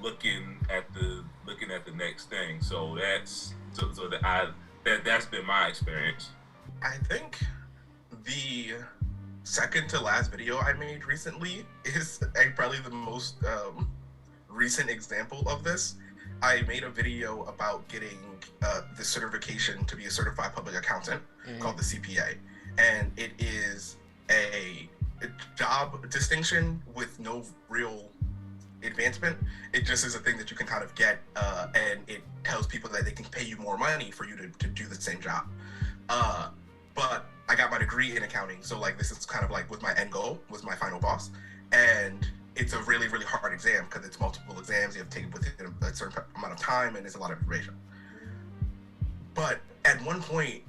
looking at the next thing. So that's been my experience. I think the second to last video I made recently is probably the most recent example of this. I made a video about getting the certification to be a certified public accountant called the CPA, and it is a job distinction with no real advancement. It just is a thing that you can kind of get, and it tells people that they can pay you more money for you to do the same job. But I got my degree in accounting, so like this is kind of like with my end goal, was my final boss, and it's a really, really hard exam because it's multiple exams you have to take within a certain amount of time, and there's a lot of information. But at one point,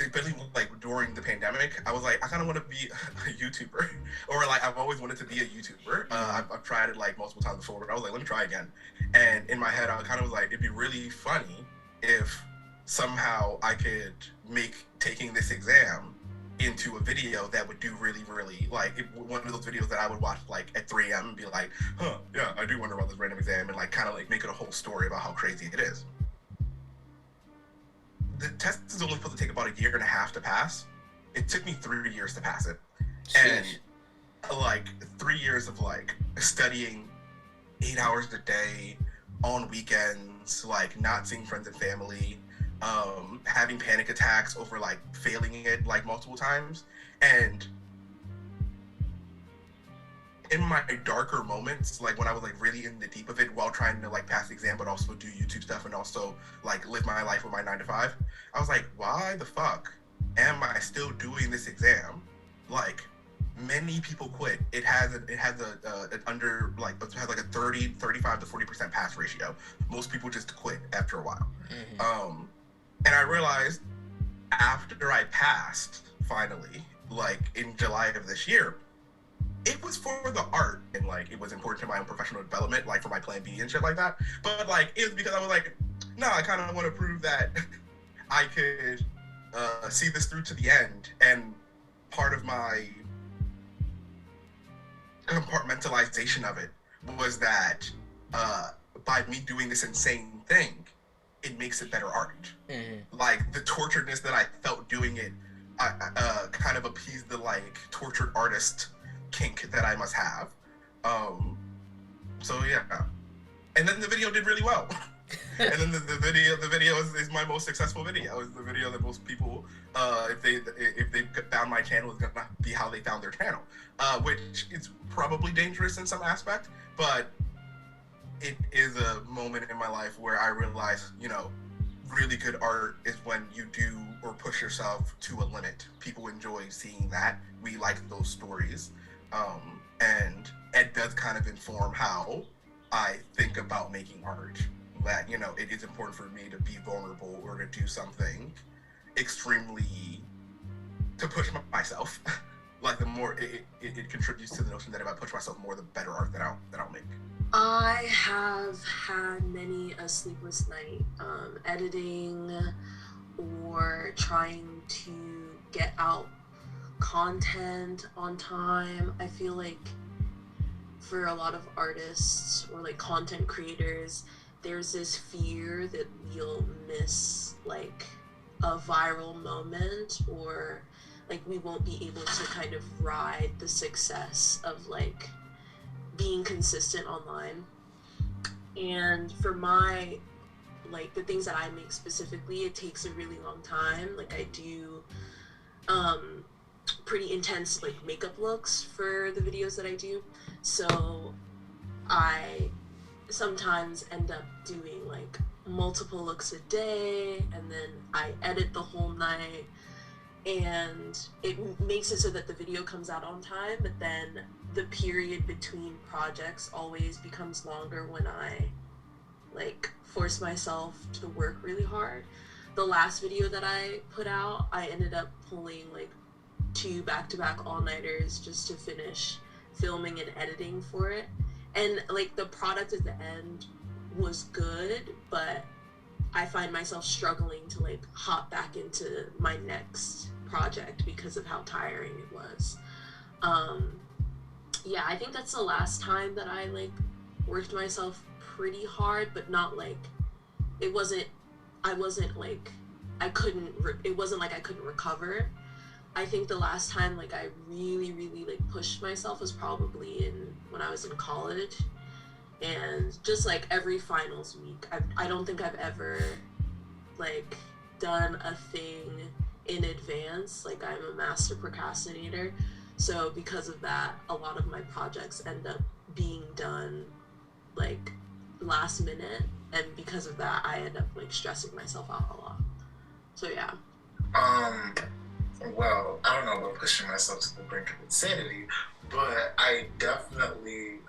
especially like during the pandemic, I was like, I kind of want to be a YouTuber, or like I've always wanted to be a YouTuber. I've tried it like multiple times before, but I was like, let me try again. And in my head, I kind of was like, it'd be really funny if somehow I could make taking this exam into a video that would do really, really, like one of those videos that I would watch like at 3 a.m. and be like, huh, yeah, I do wonder about this random exam, and like kind of like make it a whole story about how crazy it is. The test is only supposed to take about 1.5 years to pass. It took me 3 years to pass it. And like 3 years of like studying 8 hours a day on weekends, like not seeing friends and family, having panic attacks over like failing it like multiple times. And in my darker moments, like when I was like really in the deep of it while trying to like pass the exam, but also do YouTube stuff and also like live my life with my 9 to 5, I was like, why the fuck am I still doing this exam? Like, many people quit. It has an under like it has like a 35 to 40% pass ratio. Most people just quit after a while. And I realized after I passed finally, like in July of this year, it was for the art and like it was important to my own professional development, like for my plan B and shit like that. But like it was because I was like, no, I kind of want to prove that I could see this through to the end. And part of my compartmentalization of it was that by me doing this insane thing, it makes it better art. Like the torturedness that I felt doing it, kind of appeased the like tortured artist kink that I must have. So yeah, and then the video did really well. And then the video is my most successful video. It's the video that most people, if they found my channel, is gonna be how they found their channel, which is probably dangerous in some aspect, but it is a moment in my life where I realize, you know, really good art is when you do or push yourself to a limit. People enjoy seeing that. We like those stories, and it does kind of inform how I think about making art. That, you know, it is important for me to be vulnerable or to do something extremely to push myself. Like the more it contributes to the notion that if I push myself more, the better art that I'll make. I have had many a sleepless night editing or trying to get out content on time. I feel like for a lot of artists or like content creators, there's this fear that we'll miss like a viral moment, or like we won't be able to kind of ride the success of like being consistent online. And for my like the things that I make specifically, it takes a really long time. Like I do pretty intense like makeup looks for the videos that I do, so I sometimes end up doing like multiple looks a day, and then I edit the whole night, and it makes it so that the video comes out on time, but then the period between projects always becomes longer when I like force myself to work really hard. The last video that I put out, I ended up pulling like 2 back-to-back all-nighters just to finish filming and editing for it. And like the product at the end was good, but I find myself struggling to like hop back into my next project because of how tiring it was. Yeah, I think that's the last time that I like worked myself pretty hard, but not like it wasn't like I couldn't recover. I think the last time like I really like pushed myself was probably when I was in college, and just like every finals week, I don't think I've ever like done a thing in advance. Like I'm a master procrastinator, so because of that, a lot of my projects end up being done like last minute, and because of that, I end up like stressing myself out a lot. So yeah. Well, I don't know about pushing myself to the brink of insanity, but I definitely,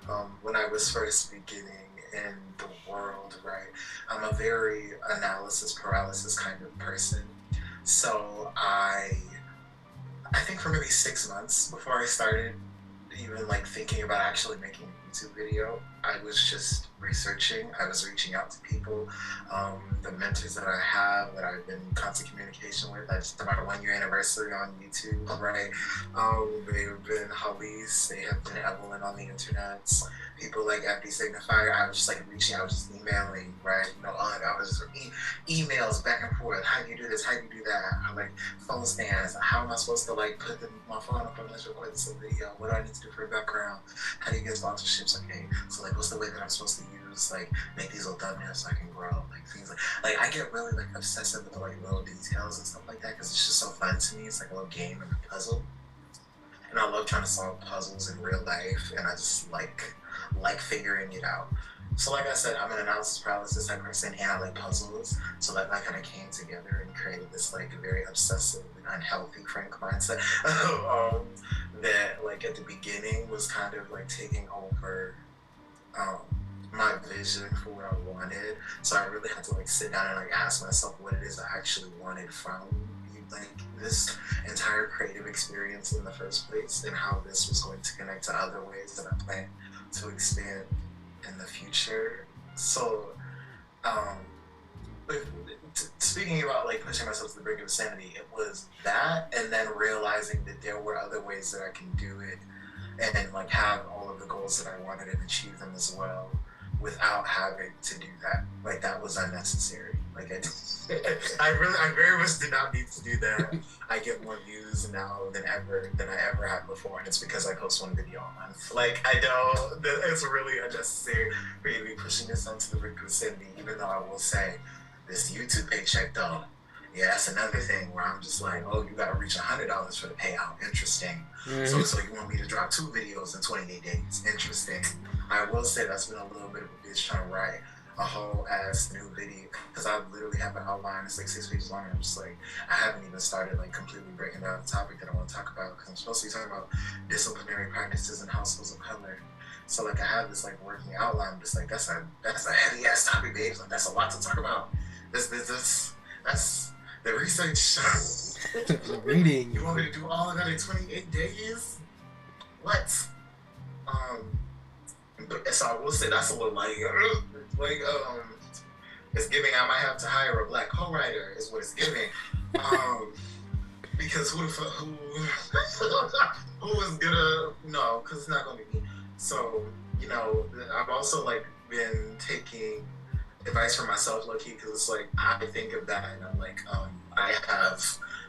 when I was first beginning in the world, right, I'm a very analysis paralysis kind of person. So I think for maybe 6 months before I started even like thinking about actually making a YouTube video, I was just researching. I was reaching out to people, the mentors that I have, that I've been in constant communication with. I just about a 1-year anniversary on YouTube, right? They have been Hollies, they have been Evelyn on the internet, people like FD Signifier. I was just like reaching out, just emailing, right? You know, I was just emails back and forth. How do you do this? How do you do that? I'm like phone stands. How am I supposed to like put my phone up and let's record this video? What do I need to do for a background? How do you get sponsorships? Okay, so like what's the way that I'm supposed to use, like make these little thumbnails so I can grow, like things like I get really like obsessive with like little details and stuff like that because it's just so fun to me. It's like a little game and a puzzle. and I love trying to solve puzzles in real life, and I just like figuring it out. So like I said, I'm an analysis paralysis type person, and I like puzzles. So that kind of came together and created this like very obsessive and unhealthy Frank mindset that like at the beginning was kind of like taking over my vision for what I wanted. So I really had to like sit down and like ask myself what it is I actually wanted from like this entire creative experience in the first place, and how this was going to connect to other ways that I plan to expand in the future. So speaking about like pushing myself to the brink of insanity, it was that, and then realizing that there were other ways that I can do it and like have all of the goals that I wanted and achieve them as well without having to do that. Like that was unnecessary. Like I very much did not need to do that. I get more views now than I ever had before, and it's because I post one video a month. Like I don't. It's really unnecessary for you to be pushing yourself to the brink of insanity. Even though I will say, this YouTube paycheck though, yeah, that's another thing where I'm just like, oh, you gotta reach $100 for the payout. Interesting. Mm-hmm. So you want me to drop 2 videos in 28 days? Interesting. I will say that's been a little bit of a bitch trying to write a whole ass new video, because I literally have an outline. It's like 6 pages long, and I'm just like, I haven't even started like completely breaking down the topic that I want to talk about, because I'm supposed to be talking about disciplinary practices in households of color. So like I have this like working outline, just like that's a heavy ass topic, babes. Like that's a lot to talk about. That's the research. Reading. You want me to do all of that in 28 days? What? So I will say that's a little like it's giving. I might have to hire a black co-writer is what it's giving. Because who is gonna because it's not gonna be me. So I've also like been taking advice for myself, low-key, because it's like I think of that and I'm like I have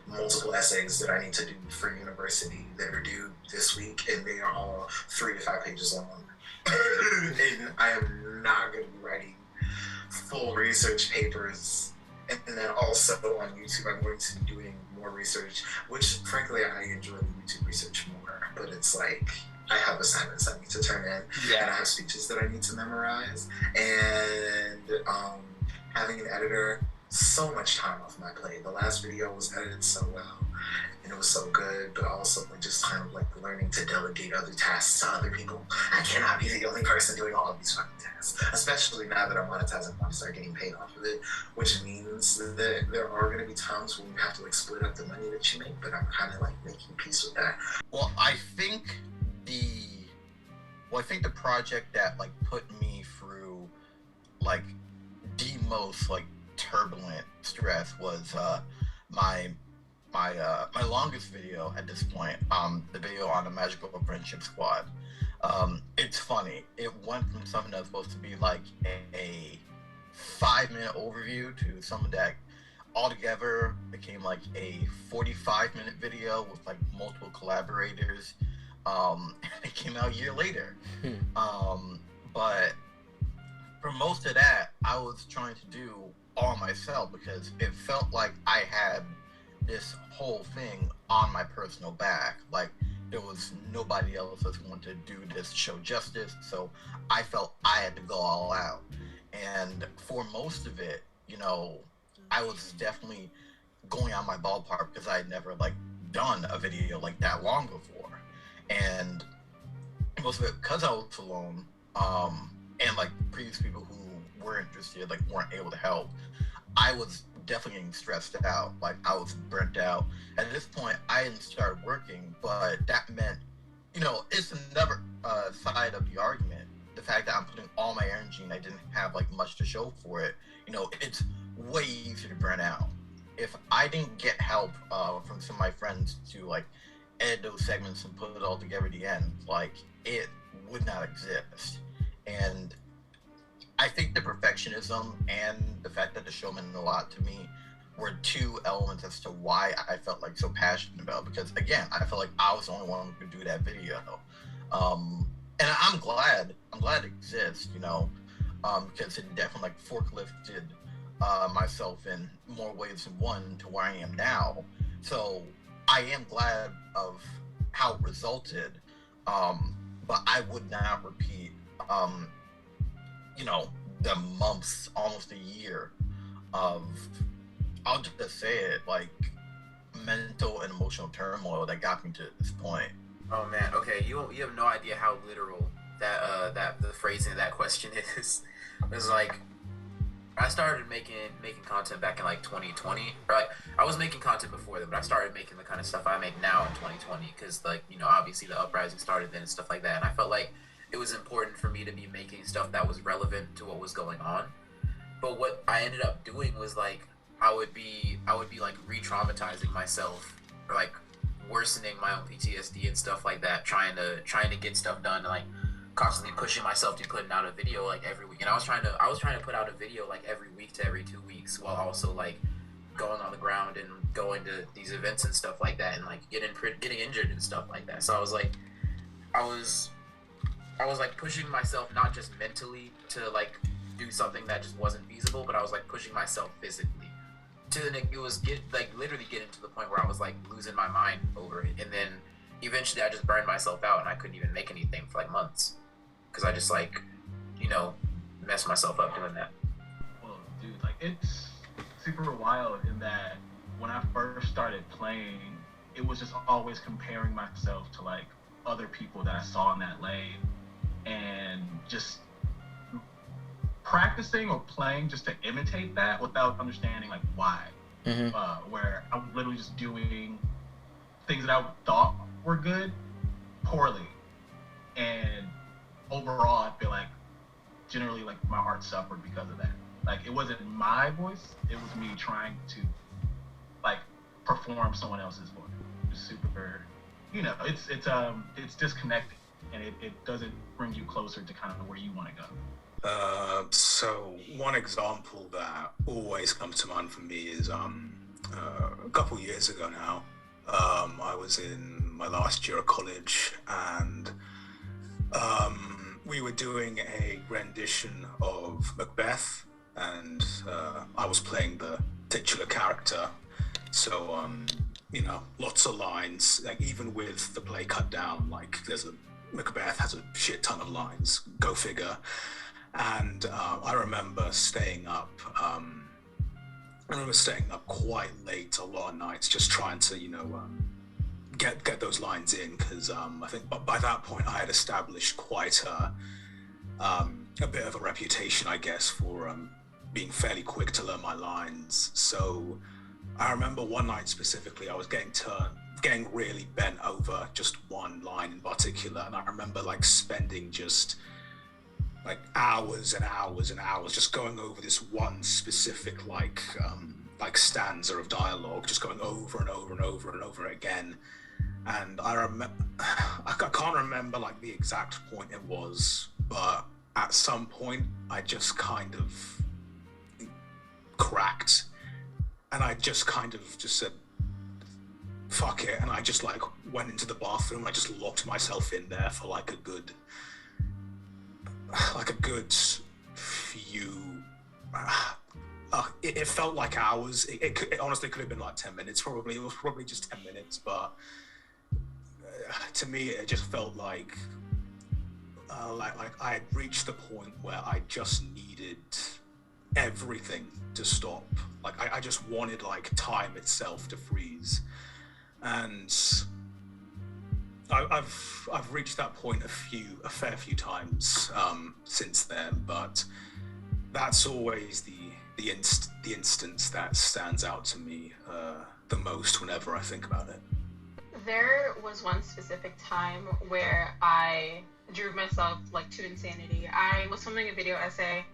multiple essays that I need to do for university that are due this week, and they are all 3 to 5 pages long. And I am not going to be writing full research papers. And then also on YouTube, I'm going to be doing more research, which frankly I enjoy the YouTube research more. But it's like I have assignments I need to turn in, and I have speeches that I need to memorize, and having an editor. So much time off my plate. The last video was edited so well, and it was so good, but also like just kind of like learning to delegate other tasks to other people. I cannot be the only person doing all of these fucking tasks, especially now that I'm monetizing. I want to start getting paid off of it, which means that there are going to be times when you have to like split up the money that you make, but I'm kind of like making peace with that. Well, I think the project that like put me through like the most like turbulent stress was my longest video at this point, the video on the Magical Friendship Squad. It's funny, it went from something that was supposed to be like a 5-minute overview to something that altogether became like a 45-minute video with like multiple collaborators. It came out a year later. But for most of that, I was trying to do all myself because it felt like I had this whole thing on my personal back. Like there was nobody else that's going to do this show justice, so I felt I had to go all out. And for most of it, I was definitely going on my ballpark because I had never like done a video like that long before. And most of it because I was alone, and like previous people who were interested like weren't able to help, I was definitely getting stressed out. Like I was burnt out. At this point I didn't start working, but that meant it's another side of the argument, the fact that I'm putting all my energy and I didn't have like much to show for it. It's way easier to burn out. If I didn't get help from some of my friends to like edit those segments and put it all together at the end, like it would not exist. And I think the perfectionism and the fact that the show meant a lot to me were 2 elements as to why I felt like so passionate about it. Because again, I felt like I was the only one who could do that video. And I'm glad it exists, because it definitely like forklifted myself in more ways than one to where I am now. So I am glad of how it resulted. But I would not repeat, the months, almost a year of, I'll just say it, like, mental and emotional turmoil that got me to this point. Oh man, okay, you have no idea how literal that the phrasing of that question is. It's like, I started making content back in like 2020. Or like, I was making content before that, but I started making the kind of stuff I make now in 2020 because, like, obviously the uprising started then and stuff like that, and I felt like it was important for me to be making stuff that was relevant to what was going on. But what I ended up doing was, like, I would be like re-traumatizing myself, or like worsening my own PTSD and stuff like that, trying to get stuff done, and like constantly pushing myself to putting out a video like every week. And I was trying to put out a video like every week to every 2 weeks, while also like going on the ground and going to these events and stuff like that, and like getting injured and stuff like that. So I was like pushing myself, not just mentally to like do something that just wasn't feasible, but I was like pushing myself physically to literally getting to the point where I was like losing my mind over it. And then eventually I just burned myself out and I couldn't even make anything for like months because I just like messed myself up doing that. Well, dude, like, it's super wild in that when I first started playing, it was just always comparing myself to like other people that I saw in that lane, and just practicing or playing just to imitate that without understanding like why. Where I'm literally just doing things that I thought were good poorly, and overall I feel like generally like my art suffered because of that. Like, it wasn't my voice, it was me trying to like perform someone else's voice. It's super, it's disconnecting, and it doesn't bring you closer to kind of where you want to go. So one example that always comes to mind for me is a couple years ago now. I was in my last year of college, and we were doing a rendition of Macbeth, and I was playing the titular character. So lots of lines, like even with the play cut down, like Macbeth has a shit ton of lines, go figure. And I remember staying up quite late a lot of nights just trying to get those lines in, because I think by that point I had established quite a bit of a reputation, I guess, for being fairly quick to learn my lines. So I remember one night specifically I was getting really bent over just one line in particular, and I remember like spending just like hours and hours and hours just going over this one specific like stanza of dialogue, just going over and over and over and over again. And I can't remember like the exact point it was, but at some point I just kind of cracked, and I just kind of just said fuck it, and I just like went into the bathroom. I just locked myself in there for like a good few it felt like hours. It honestly could have been like 10 minutes. It was probably just 10 minutes, but to me it just felt like I had reached the point where I just needed everything to stop. Like I just wanted like time itself to freeze. And I've reached that point a fair few times since then, but that's always the instance that stands out to me the most whenever I think about it. There was one specific time where I drew myself like to insanity. I was filming a video essay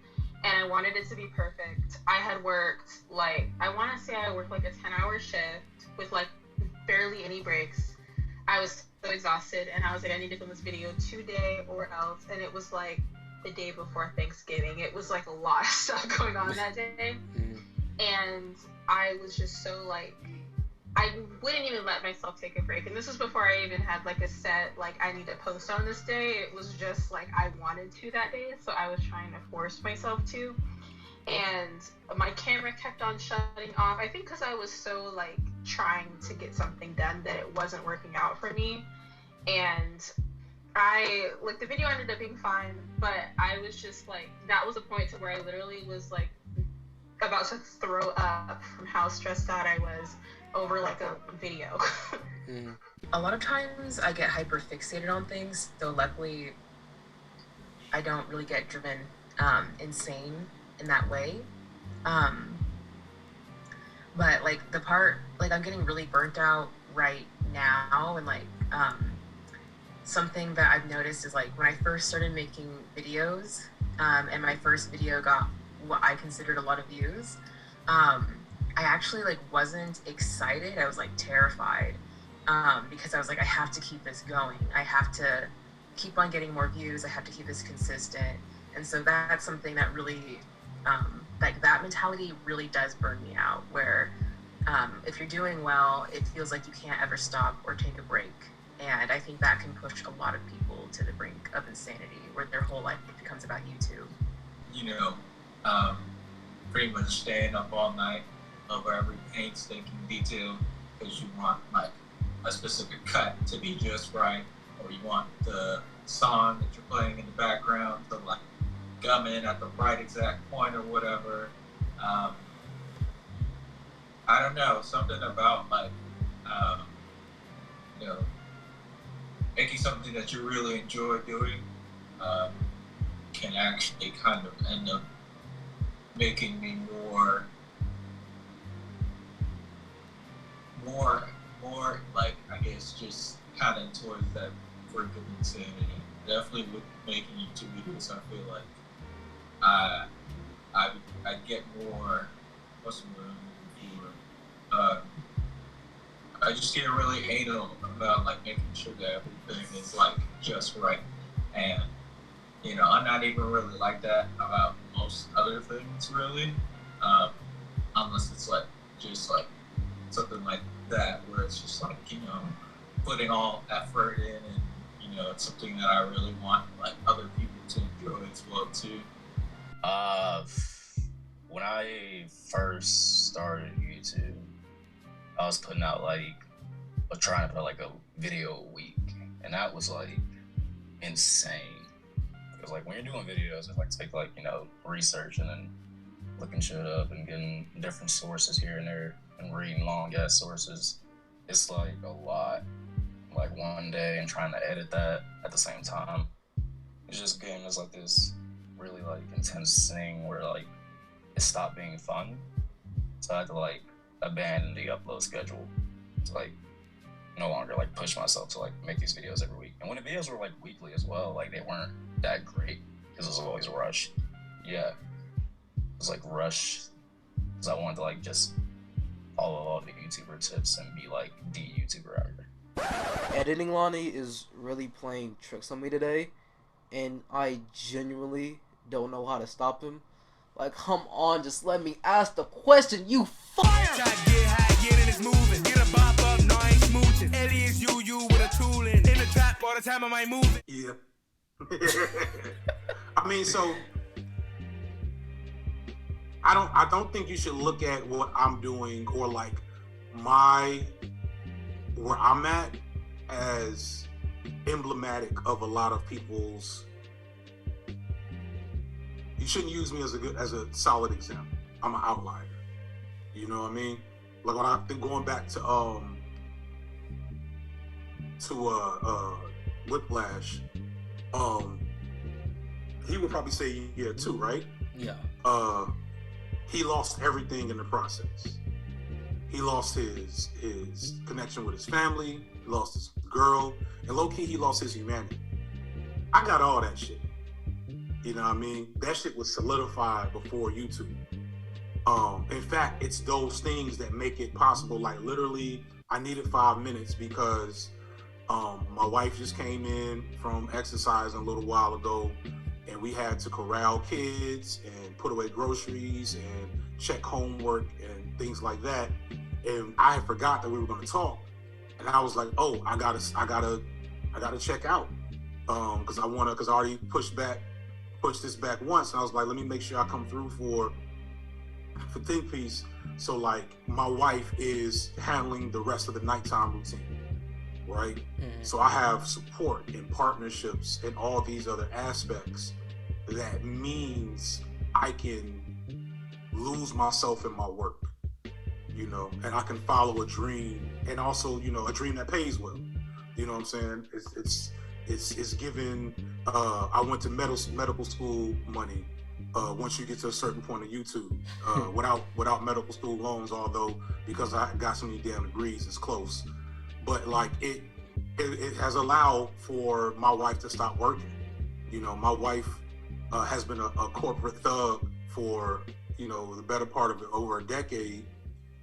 and I wanted it to be perfect. I had worked like, I want to say I worked like a 10-hour shift with like barely any breaks. I was so exhausted, and I was like, I need to film this video today or else. And it was like the day before Thanksgiving. It was like a lot of stuff going on that day. And I was just so like, I wouldn't even let myself take a break. And this was before I even had like a set, like I need to post on this day. It was just like I wanted to that day. So I was trying to force myself to. And my camera kept on shutting off. I think because I was so like trying to get something done that it wasn't working out for me. and I like the video ended up being fine, but I was just like, that was a point to where I literally was like about to throw up from how stressed out I was over like a video. A lot of times I get hyper fixated on things, so luckily I don't really get driven insane in that way. But like the part, like I'm getting really burnt out right now, and like something that I've noticed is like when I first started making videos, and my first video got what I considered a lot of views, I actually like wasn't excited. I was like terrified, because I was like, I have to keep this going. I have to keep on getting more views. I have to keep this consistent. And so that's something that really, like that mentality really does burn me out, where if you're doing well, it feels like you can't ever stop or take a break. And I think that can push a lot of people to the brink of insanity, where their whole life becomes about YouTube. You know, pretty much staying up all night over every painstaking detail because you want like a specific cut to be just right, or you want the song that you're playing in the background to like come in at the right exact point or whatever. I don't know, something about like, you know, making something that you really enjoy doing can actually kind of end up making me more like, I guess, just kind of towards that brink of insanity. Definitely with making YouTube videos, I feel like I get more, what's the word I'm looking for? I just get really anal about like making sure that everything is like just right. And you know, I'm not even really like that about most other things really, unless it's like just like something like that where it's just like, you know, putting all effort in, and you know, it's something that I really want like other people to enjoy as well too. When I first started YouTube, I was putting out like, trying to put like a video a week, and that was like insane. Because like when you're doing videos, it like take like, you know, research and then looking shit up and getting different sources here and there and reading long ass sources. It's like a lot, like one day, and trying to edit that at the same time. It's just getting this like this really like intense thing where like it stopped being fun. So I had to like abandon the upload schedule to like no longer like push myself to like make these videos every week. And when the videos were like weekly as well, like they weren't that great because it was always rushed. Yeah, it was like rushed because I wanted to like just follow all the YouTuber tips and be like the YouTuber out here. Editing Lonnie is really playing tricks on me today, and I genuinely don't know how to stop him. Like, come on, just let me ask the question, you fire! Try to get high, get in this moving. Get a bop up, no, I ain't smooching. Alias you with a tool in the trap all the time, I might move it. Yeah. I mean, so I don't think you should look at what I'm doing or like where I'm at as emblematic of a lot of people's. You shouldn't use me as a solid example. I'm an outlier. You know what I mean? Like when I've been going back to Whiplash, he would probably say yeah too, right? Yeah. He lost everything in the process. He lost his connection with his family, he lost his girl, and low-key he lost his humanity. I got all that shit. You know what I mean? That shit was solidified before YouTube. In fact, it's those things that make it possible. Like literally, I needed 5 minutes because my wife just came in from exercising a little while ago, and we had to corral kids and put away groceries and check homework and things like that. And I had forgot that we were going to talk, and I was like, "Oh, I gotta check out," because I already pushed this back once, and I was like, let me make sure I come through for Think Piece. So like my wife is handling the rest of the nighttime routine right? So I have support and partnerships and all these other aspects that means I can lose myself in my work, you know, and I can follow a dream, and also, you know, a dream that pays well. You know what I'm saying? It's given. I went to medical school money. Once you get to a certain point of YouTube, without medical school loans, although because I got so many damn degrees, it's close. But like it has allowed for my wife to stop working. You know, my wife has been a corporate thug for, you know, the better part of over a decade,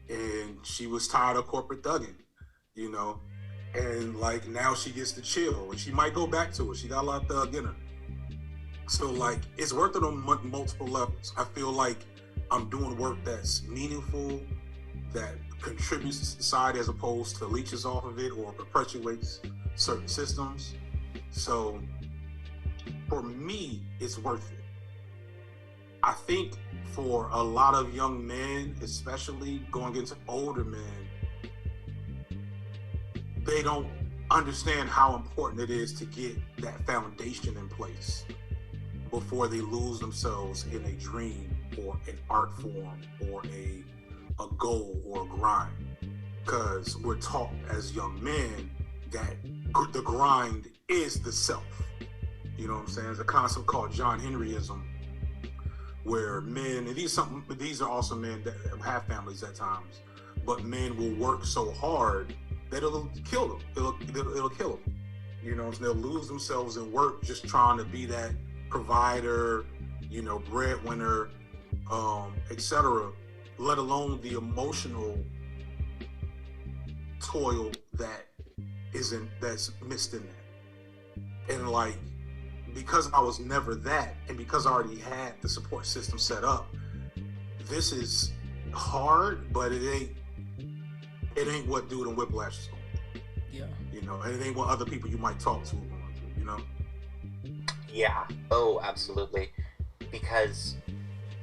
and she was tired of corporate thugging, you know, and like now she gets to chill, and she might go back to it. She got a lot of thug in her. So like it's worth it on multiple levels. I feel like I'm doing work that's meaningful, that contributes to society as opposed to leeches off of it or perpetuates certain systems. So for me, it's worth it. I think for a lot of young men, especially going into older men, they don't understand how important it is to get that foundation in place before they lose themselves in a dream or an art form or a goal or a grind. Because we're taught as young men that the grind is the self. You know what I'm saying? There's a concept called John Henryism, where men, and these are also men that have families at times, but men will work so hard that it'll kill them. It'll kill them. You know, they'll lose themselves in work just trying to be that provider, you know, breadwinner, etc., let alone the emotional toil that's missed in that. And like, because I was never that, and because I already had the support system set up, this is hard, but it ain't what Dude and Whiplash is going. Yeah. You know, and it ain't what other people you might talk to are going through, you know? Yeah. Oh, absolutely. Because,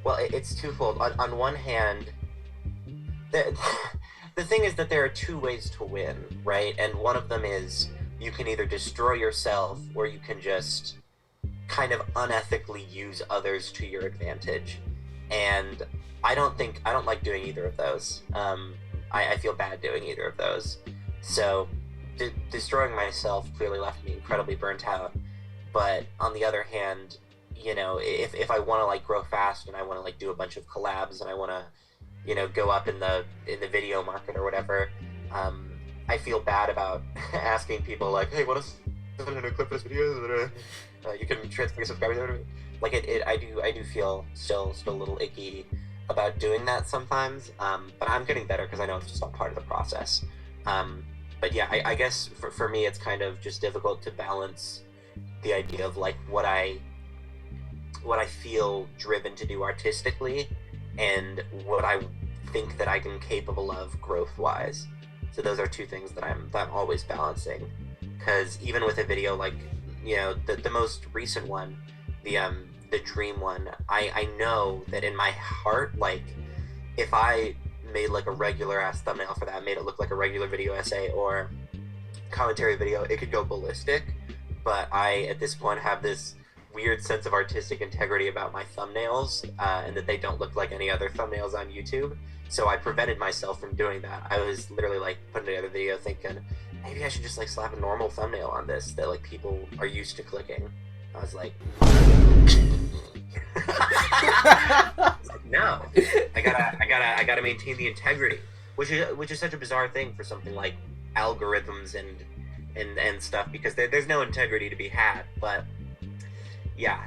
well, it's twofold. On one hand, the thing is that there are two ways to win, right? And one of them is you can either destroy yourself or you can just kind of unethically use others to your advantage. And I don't like doing either of those. I feel bad doing either of those. So destroying myself clearly left me incredibly burnt out. But on the other hand, you know, if I want to like grow fast and I want to like do a bunch of collabs and I want to, you know, go up in the video market or whatever, I feel bad about asking people like, hey, what is a clip for this video? You can transfer your subscribers. Like I do feel still a little icky about doing that sometimes. But I'm getting better because I know it's just all part of the process. But yeah, I guess for me it's kind of just difficult to balance the idea of like what I feel driven to do artistically and what I think that I'm capable of growth-wise. So those are two things that I'm always balancing. Because even with a video like, you know, the most recent one, the dream one, I know that in my heart, like, if I made like a regular ass thumbnail for that, made it look like a regular video essay or commentary video, it could go ballistic. But I, at this point, have this weird sense of artistic integrity about my thumbnails, and that they don't look like any other thumbnails on YouTube. So I prevented myself from doing that. I was literally like putting together a video thinking, maybe I should just like slap a normal thumbnail on this that like people are used to clicking. I was like, no, I gotta maintain the integrity, which is such a bizarre thing for something like algorithms and stuff, because there's no integrity to be had. But yeah,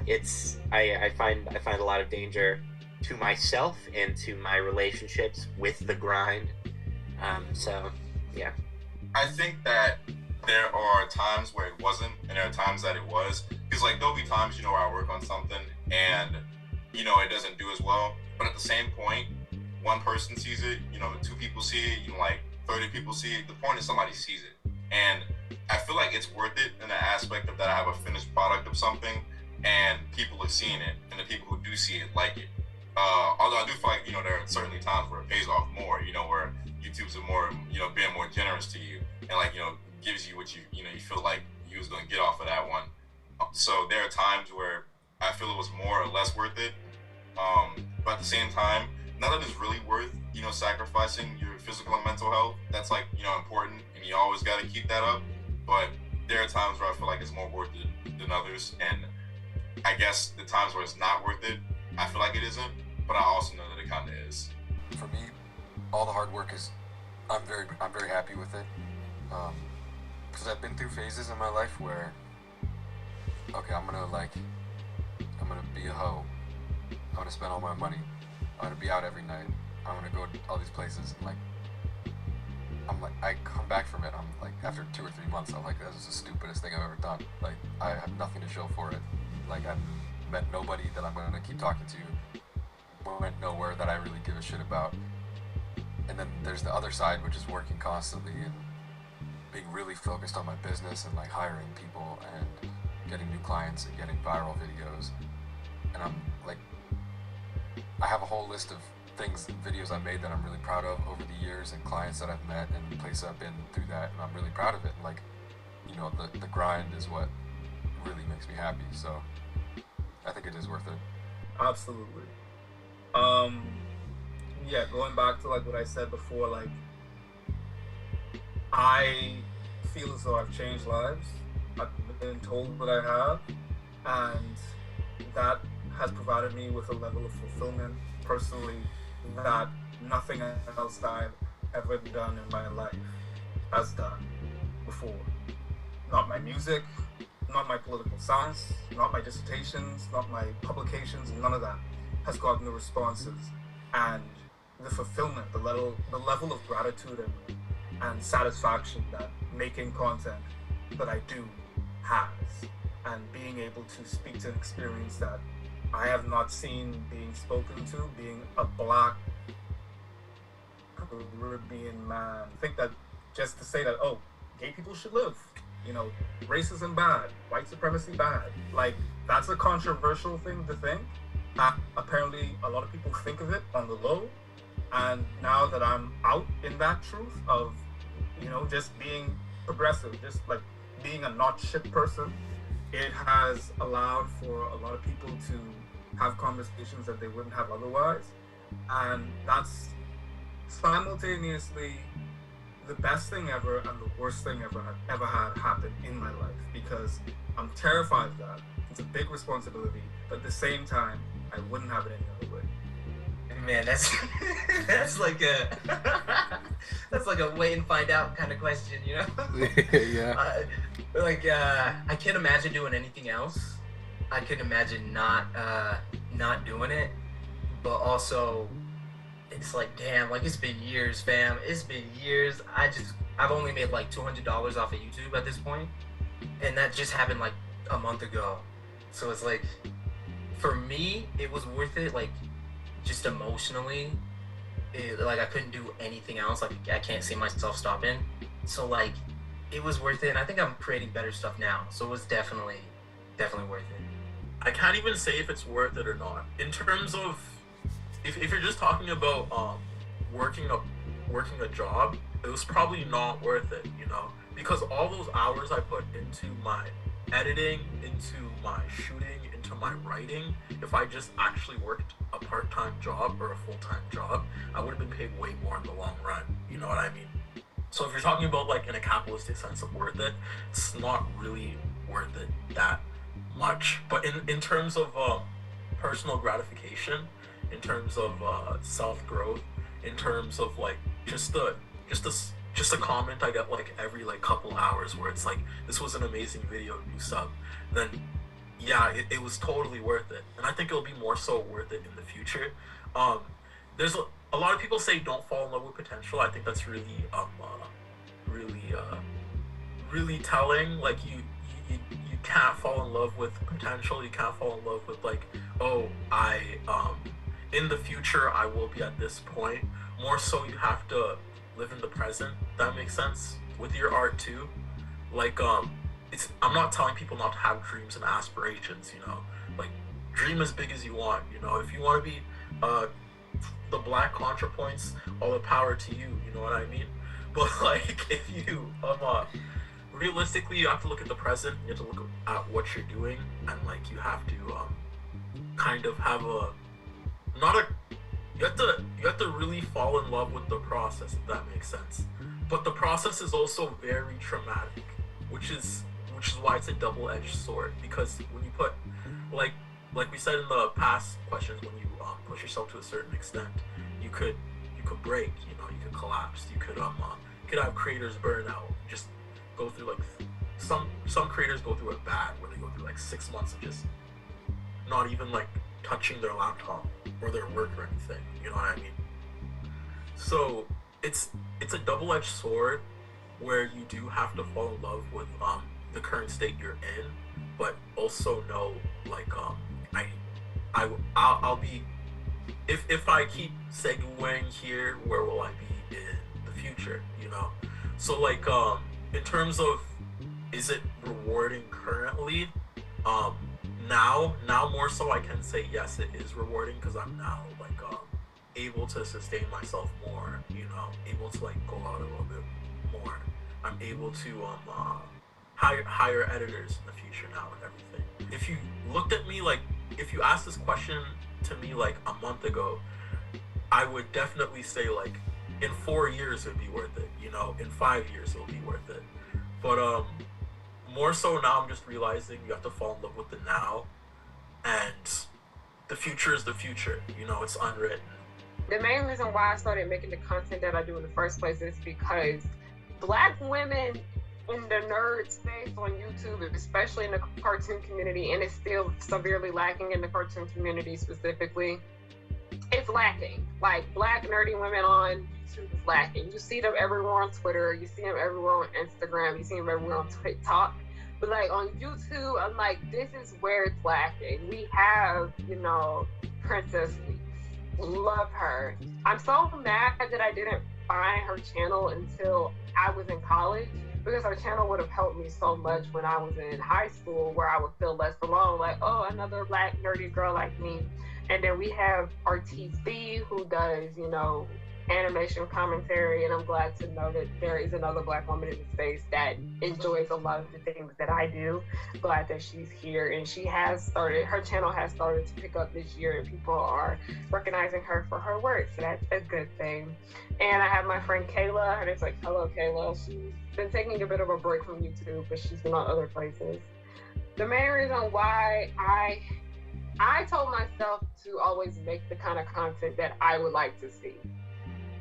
I find a lot of danger to myself and to my relationships with the grind. So yeah, I think that there are times where it wasn't, and there are times that it was. Because like there'll be times, you know, where I work on something and, you know, it doesn't do as well. But at the same point, one person sees it, you know, 2 people see it, you know, like 30 people see it. The point is somebody sees it. And I feel like it's worth it in the aspect of that I have a finished product of something and people are seeing it, and the people who do see it like it. Although I do feel like, you know, there are certainly times where it pays off more, you know, where YouTube's are more, you know, being more generous to you and like, you know, gives you what you feel like you was gonna get off of that one. So there are times where I feel it was more or less worth it. But at the same time, none of it is really worth, sacrificing your physical and mental health. That's like, important, and you always got to keep that up. But there are times where I feel like it's more worth it than others, and I guess the times where it's not worth it, I feel like it isn't, but I also know that it kind of is. For me, all the hard work is, I'm very happy with it, because I've been through phases in my life where, okay, I'm gonna be a hoe. I'm gonna spend all my money. I'm gonna be out every night. I'm gonna go to all these places, and I come back from it. I'm like, after 2 or 3 months, I'm like, this is the stupidest thing I've ever done. Like, I have nothing to show for it. Like, I've met nobody that I'm gonna keep talking to. Went nowhere that I really give a shit about. And then there's the other side, which is working constantly and being really focused on my business and like hiring people and getting new clients and getting viral videos. And I'm like, I have a whole list of things and videos I made that I'm really proud of over the years, and clients that I've met and places I've been through that, and I'm really proud of it. And like, the grind is what really makes me happy. So I think it is worth it. Absolutely. Yeah, going back to like what I said before, like, I feel as though I've changed lives. I've been told that I have, and that has provided me with a level of fulfillment personally that nothing else that I've ever done in my life has done before. Not my music, not my political science, not my dissertations, not my publications, none of that has gotten the responses and the fulfillment, the level of gratitude and satisfaction that making content that I do has, and being able to speak to an experience that I have not seen being spoken to, being a Black Caribbean man. I think that just to say that, oh, gay people should live, racism bad, white supremacy bad, like, that's a controversial thing to think. Apparently a lot of people think of it on the low, and now that I'm out in that truth of, just being progressive, just like being a not shit person, it has allowed for a lot of people to have conversations that they wouldn't have otherwise. And that's simultaneously the best thing ever and the worst thing ever had happen in my life, because I'm terrified of that. It's a big responsibility, but at the same time, I wouldn't have it any other way. Man, that's like a wait and find out kind of question, Yeah. I can't imagine doing anything else. I couldn't imagine not doing it. But also, it's like, damn, like, it's been years, fam. It's been years. I've only made like $200 off of YouTube at this point, and that just happened like a month ago. So it's like, for me, it was worth it. Like, just emotionally, like, I couldn't do anything else. Like, I can't see myself stopping. So like, it was worth it, and I think I'm creating better stuff now. So it was definitely worth it. I can't even say if it's worth it or not. In terms of, if you're just talking about working a job, it was probably not worth it, because all those hours I put into my editing, into my shooting, into my writing, if I just actually worked a part-time job or a full-time job, I would have been paid way more in the long run. You know what I mean? So if you're talking about like in a capitalistic sense of worth it, it's not really worth it that much. But in terms of personal gratification, in terms of self-growth, in terms of like just a comment I get like every like couple hours where it's like, this was an amazing video, new sub, then yeah, it was totally worth it. And I think it'll be more so worth it in the future. There's a lot of people say don't fall in love with potential. I think that's really really telling. Like, you can't fall in love with potential. You can't fall in love with like, oh, in the future I will be at this point. More so, you have to live in the present. That makes sense with your art too. Like, I'm not telling people not to have dreams and aspirations, like, dream as big as you want. If you want to be the Black ContraPoints, all the power to you, you know what I mean? But like, if you realistically, you have to look at the present. You have to look at what you're doing, and like you have to kind of have a you have to really fall in love with the process, if that makes sense. But the process is also very traumatic, which is why it's a double-edged sword. Because when you put like we said in the past questions, when you push yourself to a certain extent, you could break. You know, you could collapse. You could have creators burn out. Just go through like some creators go through it bad, where they go through like 6 months of just not even like touching their laptop or their work or anything. You know what I mean? So it's a double-edged sword where you do have to fall in love with the current state you're in, but also know like I'll be if I keep segueing here, where will I be in the future? You know, so like in terms of, is it rewarding currently? Now more so I can say yes, it is rewarding, because I'm now like able to sustain myself more, you know, able to like go out a little bit more. I'm able to hire editors in the future now and everything. If you looked at me like, if you asked this question to me like a month ago, I would definitely say like in 4 years it would be worth it, you know, in 5 years it will be worth it. But more so now I'm just realizing you have to fall in love with the now, and the future is the future, you know, it's unwritten. The main reason why I started making the content that I do in the first place is because Black women in the nerd space on YouTube, especially in the cartoon community, and it's still severely lacking in the cartoon community specifically, it's lacking. Like, Black nerdy women on YouTube is lacking. You see them everywhere on Twitter, you see them everywhere on Instagram, you see them everywhere on TikTok. But like on YouTube, I'm like, this is where it's lacking. We have, you know, Princess Leaf. Love her. I'm so mad that I didn't find her channel until I was in college, because her channel would have helped me so much when I was in high school, where I would feel less alone, like, oh, another Black nerdy girl like me. And then we have Ortiz B, who does, you know, animation commentary, and I'm glad to know that there is another Black woman in the space that enjoys a lot of the things that I do. Glad that she's here, and her channel has started to pick up this year, and people are recognizing her for her work, so that's a good thing. And I have my friend Kayla, her name's like Hello Kayla. She's been taking a bit of a break from YouTube, but she's been on other places. The main reason why I told myself to always make the kind of content that I would like to see.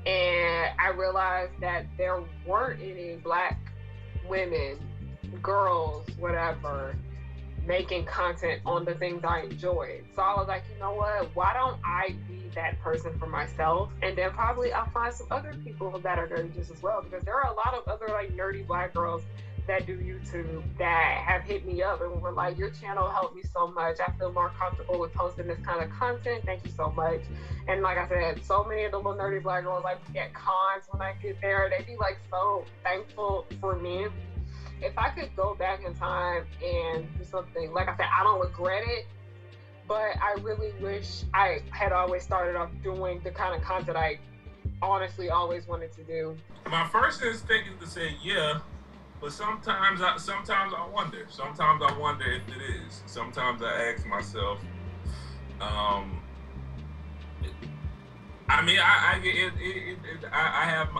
And I realized that there weren't any Black women, girls, whatever, making content on the things I enjoyed. So I was like, you know what? Why don't I be that person for myself? And then probably I'll find some other people that are nerdy just as well, because there are a lot of other like nerdy Black girls that do YouTube that have hit me up and were like, your channel helped me so much. I feel more comfortable with posting this kind of content. Thank you so much. And like I said, so many of the little nerdy Black girls, like at cons when I get there, they be like so thankful for me. If I could go back in time and do something, like I said, I don't regret it, but I really wish I had always started off doing the kind of content I honestly always wanted to do. My first instinct is to say yeah, but sometimes I wonder. Sometimes I wonder if it is. Sometimes I ask myself, I mean, I have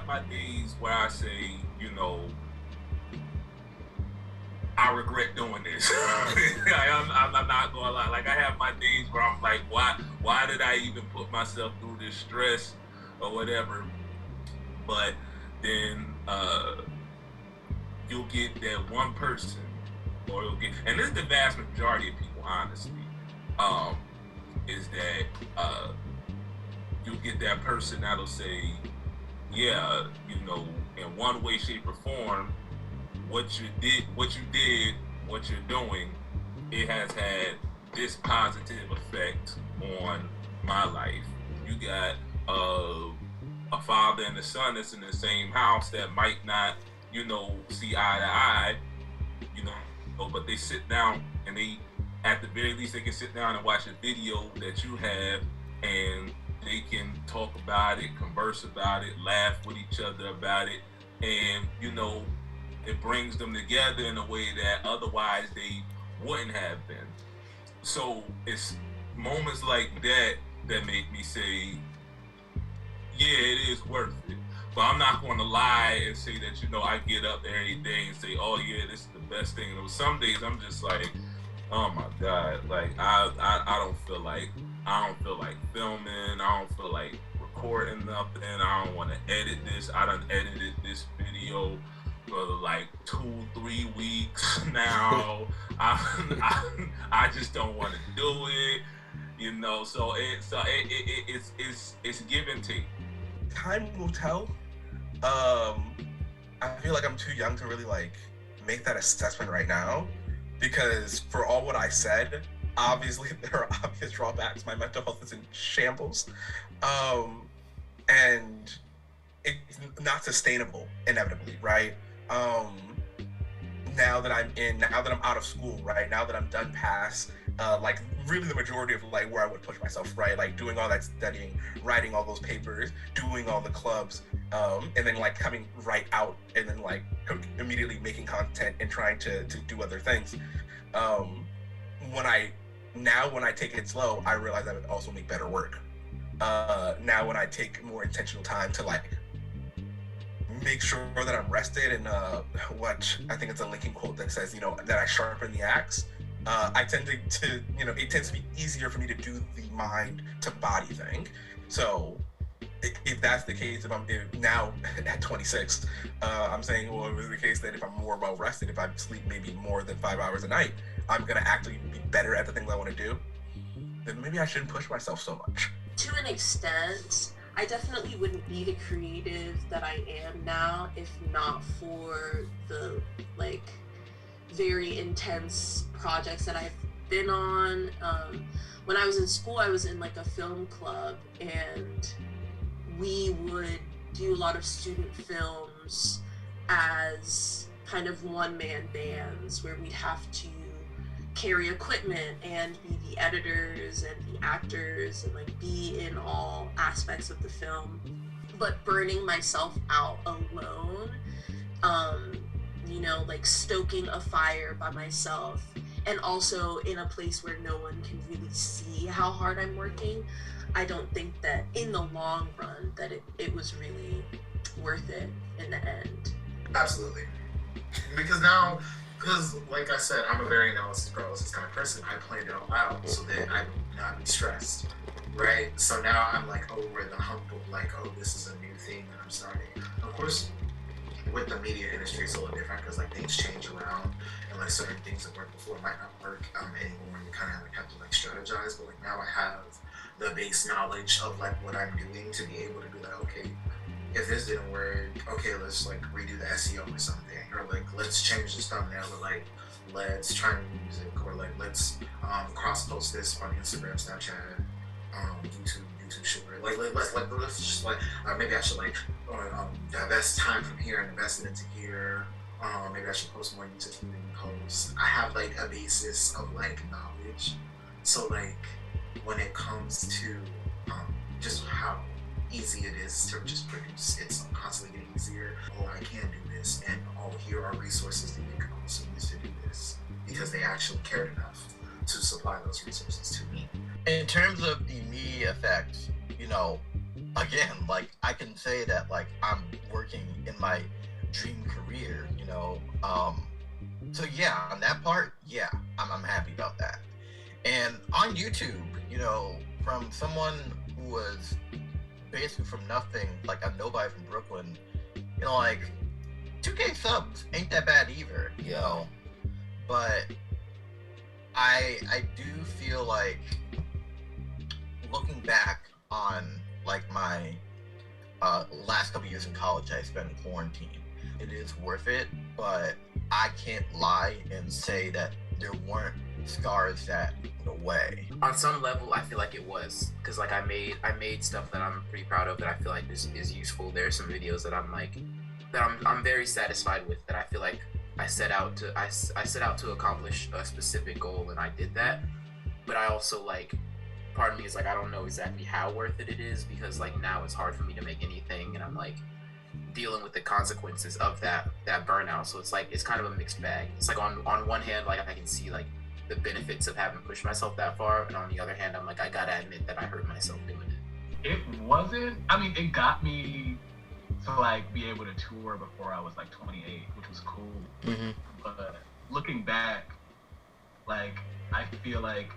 my days where I say, you know, I regret doing this. I'm not gonna lie. Like, I have my days where I'm like, why did I even put myself through this stress or whatever? But then you'll get that one person, or you'll get, and this is the vast majority of people, honestly, is that you'll get that person that'll say, yeah, you know, in one way, shape, or form, what you're doing, it has had this positive effect on my life. You got a father and a son that's in the same house that might not, you know, see eye to eye, you know, but they sit down and they, at the very least, they can sit down and watch a video that you have, and they can talk about it, converse about it, laugh with each other about it, and, you know, it brings them together in a way that otherwise they wouldn't have been. So it's moments like that that make me say, yeah, it is worth it. But I'm not going to lie and say that, you know, I get up every day and say, oh yeah, this is the best thing. And some days I'm just like, oh my God, like I don't feel like filming. I don't feel like recording nothing. I don't want to edit this. I done edited this video for like 2-3 weeks now. I just don't want to do it, you know. So it's give and take. Time will tell. I feel like I'm too young to really like make that assessment right now, because for all what I said, obviously there are obvious drawbacks. My mental health is in shambles, and it's not sustainable inevitably, right? Now that I'm out of school, right? Now that I'm done past like really the majority of like where I would push myself, right? Like doing all that studying, writing all those papers, doing all the clubs, and then like coming right out and then like immediately making content and trying to do other things. When I take it slow, I realize I would also make better work. Now when I take more intentional time to like make sure that I'm rested, and what I think it's a Lincoln quote that says, you know, that I sharpen the axe. I tend to you know, it tends to be easier for me to do the mind to body thing. So if that's the case, if now at 26, I'm saying, well, if it's the case that if I'm more well rested, if I sleep maybe more than 5 hours a night, I'm gonna actually be better at the things I want to do, then maybe I shouldn't push myself so much. To an extent, I definitely wouldn't be the creative that I am now if not for the like very intense projects that I've been on. When I was in school, I was in like a film club, and we would do a lot of student films as kind of one-man bands where we'd have to carry equipment and be the editors and the actors and like be in all aspects of the film, but burning myself out alone, you know, like stoking a fire by myself, and also in a place where no one can really see how hard I'm working. I don't think that in the long run that it was really worth it in the end. Absolutely. Because like I said, I'm a very analysis paralysis kind of person. I planned it all out so that I would not be stressed, right? So now I'm like over the hump of like, oh, this is a new thing that I'm starting. Of course, with the media industry, it's a little different because like things change around, and like certain things that worked before might not work anymore. And you kind of have to like strategize. But like now I have the base knowledge of like what I'm doing to be able to be like, okay, if this didn't work, okay, let's like redo the SEO or something, or like let's change this thumbnail, or like let's try new music, or like let's cross post this on Instagram, Snapchat, YouTube short. Let's just like maybe I should like divest time from here and invest it into here. Maybe I should post more YouTube posts. I have like a basis of like knowledge, so like when it comes to just how easy it is to just produce, it's constantly getting easier. Oh, I can do this, and oh, here are resources that you can also use to do this, because they actually cared enough to supply those resources to me. In terms of the media effects, you know, again, like I can say that like I'm working in my dream career, you know. So yeah, on that part, yeah, I'm happy about that. And on YouTube, you know, from someone who was basically from nothing, like a nobody from Brooklyn, you know, like 2K subs ain't that bad either, you know. But I do feel like looking back on like my last couple years in college I spent in quarantine, it is worth it, but I can't lie and say that there weren't scars that went away. On some level, I feel like it was, because like I made stuff that I'm pretty proud of, that I feel like is useful. There are some videos that I'm like, that I'm very satisfied with, that I feel like I set out to accomplish a specific goal, and I did that. But I also like, part of me is like, I don't know exactly how worth it is, because like now it's hard for me to make anything, and I'm like, dealing with the consequences of that burnout. So it's like it's kind of a mixed bag. It's like on one hand, like I can see like the benefits of having pushed myself that far, and on the other hand, I'm like, I gotta admit that I hurt myself doing it. It wasn't. I mean, it got me to like be able to tour before I was like 28, which was cool. Mm-hmm. But looking back, like I feel like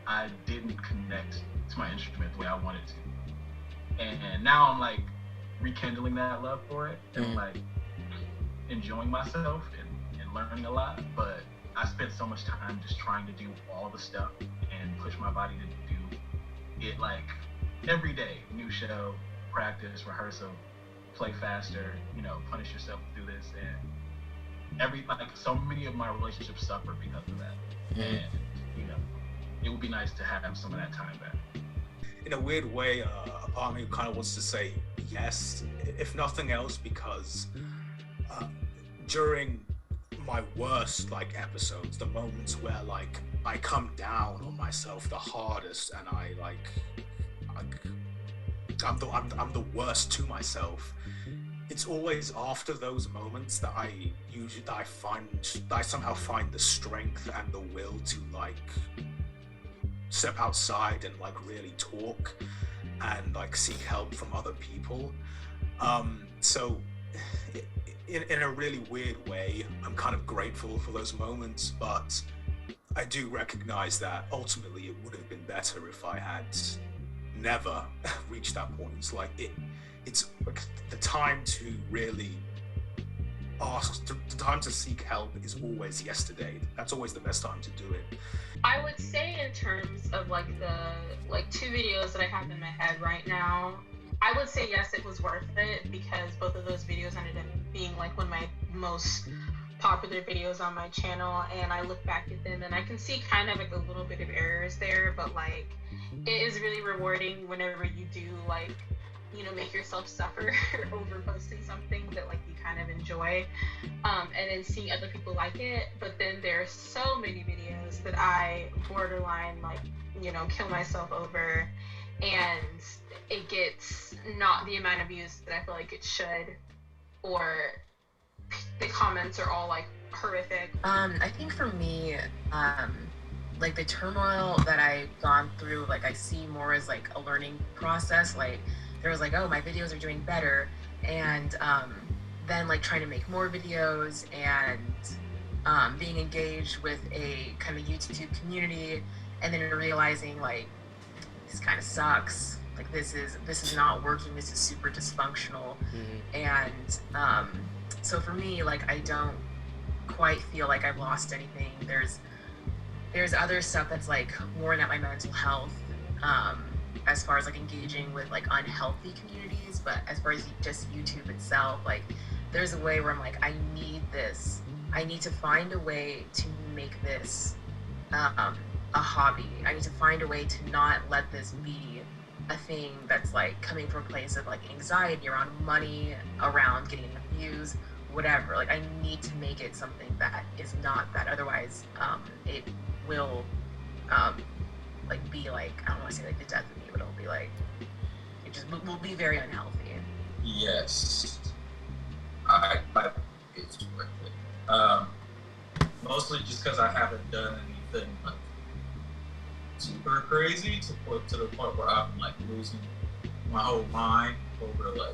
I didn't connect to my instrument the way I wanted to, and now I'm like rekindling that love for it and like enjoying myself and learning a lot. But I spent so much time just trying to do all the stuff and push my body to do it like every day. New show, practice, rehearsal, play faster, punish yourself through this. And so many of my relationships suffer because of that. And, it would be nice to have some of that time back. In a weird way, a part of me kind of wants to say yes, if nothing else, because during my worst episodes, the moments where I come down on myself the hardest, and I'm the worst to myself. It's always after those moments that I somehow find the strength and the will to step outside and really talk and seek help from other people. So in a really weird way, I'm kind of grateful for those moments, but I do recognize that ultimately it would have been better if I had never reached that point. It's the time to really ask, the time to seek help is always yesterday. That's always the best time to do it. I would say in terms of the 2 videos that I have in my head right now, I would say yes, it was worth it, because both of those videos ended up being one of my most popular videos on my channel, and I look back at them and I can see kind of a little bit of errors there, but it is really rewarding whenever you do make yourself suffer over posting something that you kind of enjoy, and then seeing other people like it. But then there's so many videos that I borderline kill myself over, and it gets not the amount of views that I feel like it should, or the comments are all horrific. I think for me, the turmoil that I've gone through, I see more as a learning process. There was oh, my videos are doing better, and then trying to make more videos and being engaged with a kind of YouTube community, and then realizing this kind of sucks. This is not working. This is super dysfunctional. And so for me, I don't quite feel like I've lost anything. There's other stuff that's worn out my mental health, as far as engaging with unhealthy communities. But as far as just YouTube itself, there's a way where I'm I need this. I need to find a way to make this a hobby. I need to find a way to not let this be a thing that's coming from a place of anxiety around money, around getting enough views, whatever. I need to make it something that is not that. Otherwise, it will be I don't want to say the death of me, but it'll be it just will be very unhealthy. Yes, it's worth it. Mostly just because I haven't done anything super crazy to the point where I'm losing my whole mind over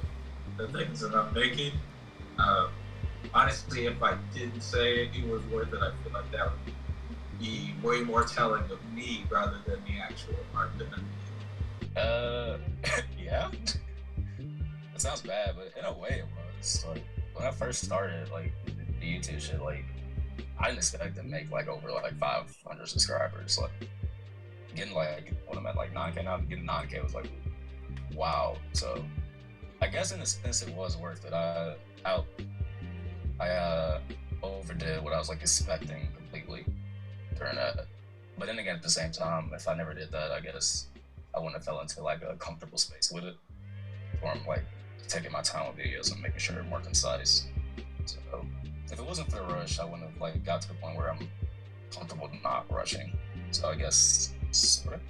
the things that I'm making. Honestly, if I didn't say it was worth it, I feel like that would be way more telling of me rather than the actual art that I'm yeah. It sounds bad, but in a way it was. When I first started the YouTube shit, I didn't expect to make over 500 subscribers. Getting when I'm at 9K now, getting 9K was wow. So I guess in a sense it was worth it. I overdid what I was expecting completely during that. But then again, at the same time, if I never did that, I guess I wouldn't have fell into a comfortable space with it, where I'm taking my time with videos and making sure they're more concise. So if it wasn't for the rush, I wouldn't have got to the point where I'm comfortable not rushing. So I guess sort of.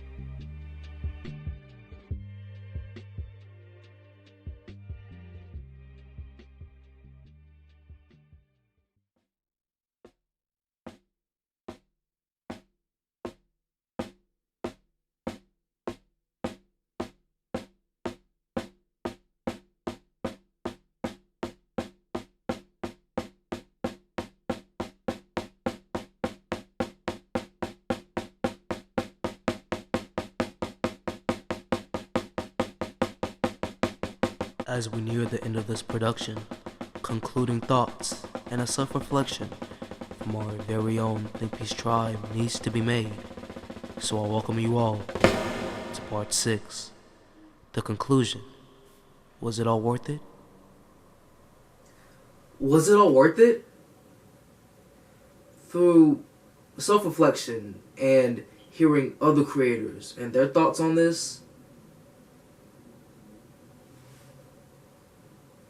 As we near the end of this production, concluding thoughts and a self-reflection from our very own Think Piece Tribe needs to be made. So I welcome you all to part 6, the conclusion. Was it all worth it? Was it all worth it? Through self-reflection and hearing other creators and their thoughts on this,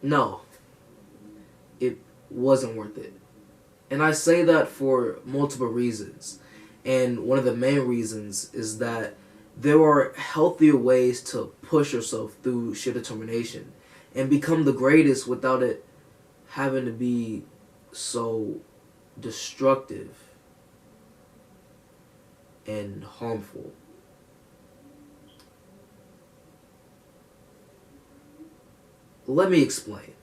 no, it wasn't worth it. And I say that for multiple reasons. And one of the main reasons is that there are healthier ways to push yourself through sheer determination and become the greatest without it having to be so destructive and harmful. Let me explain.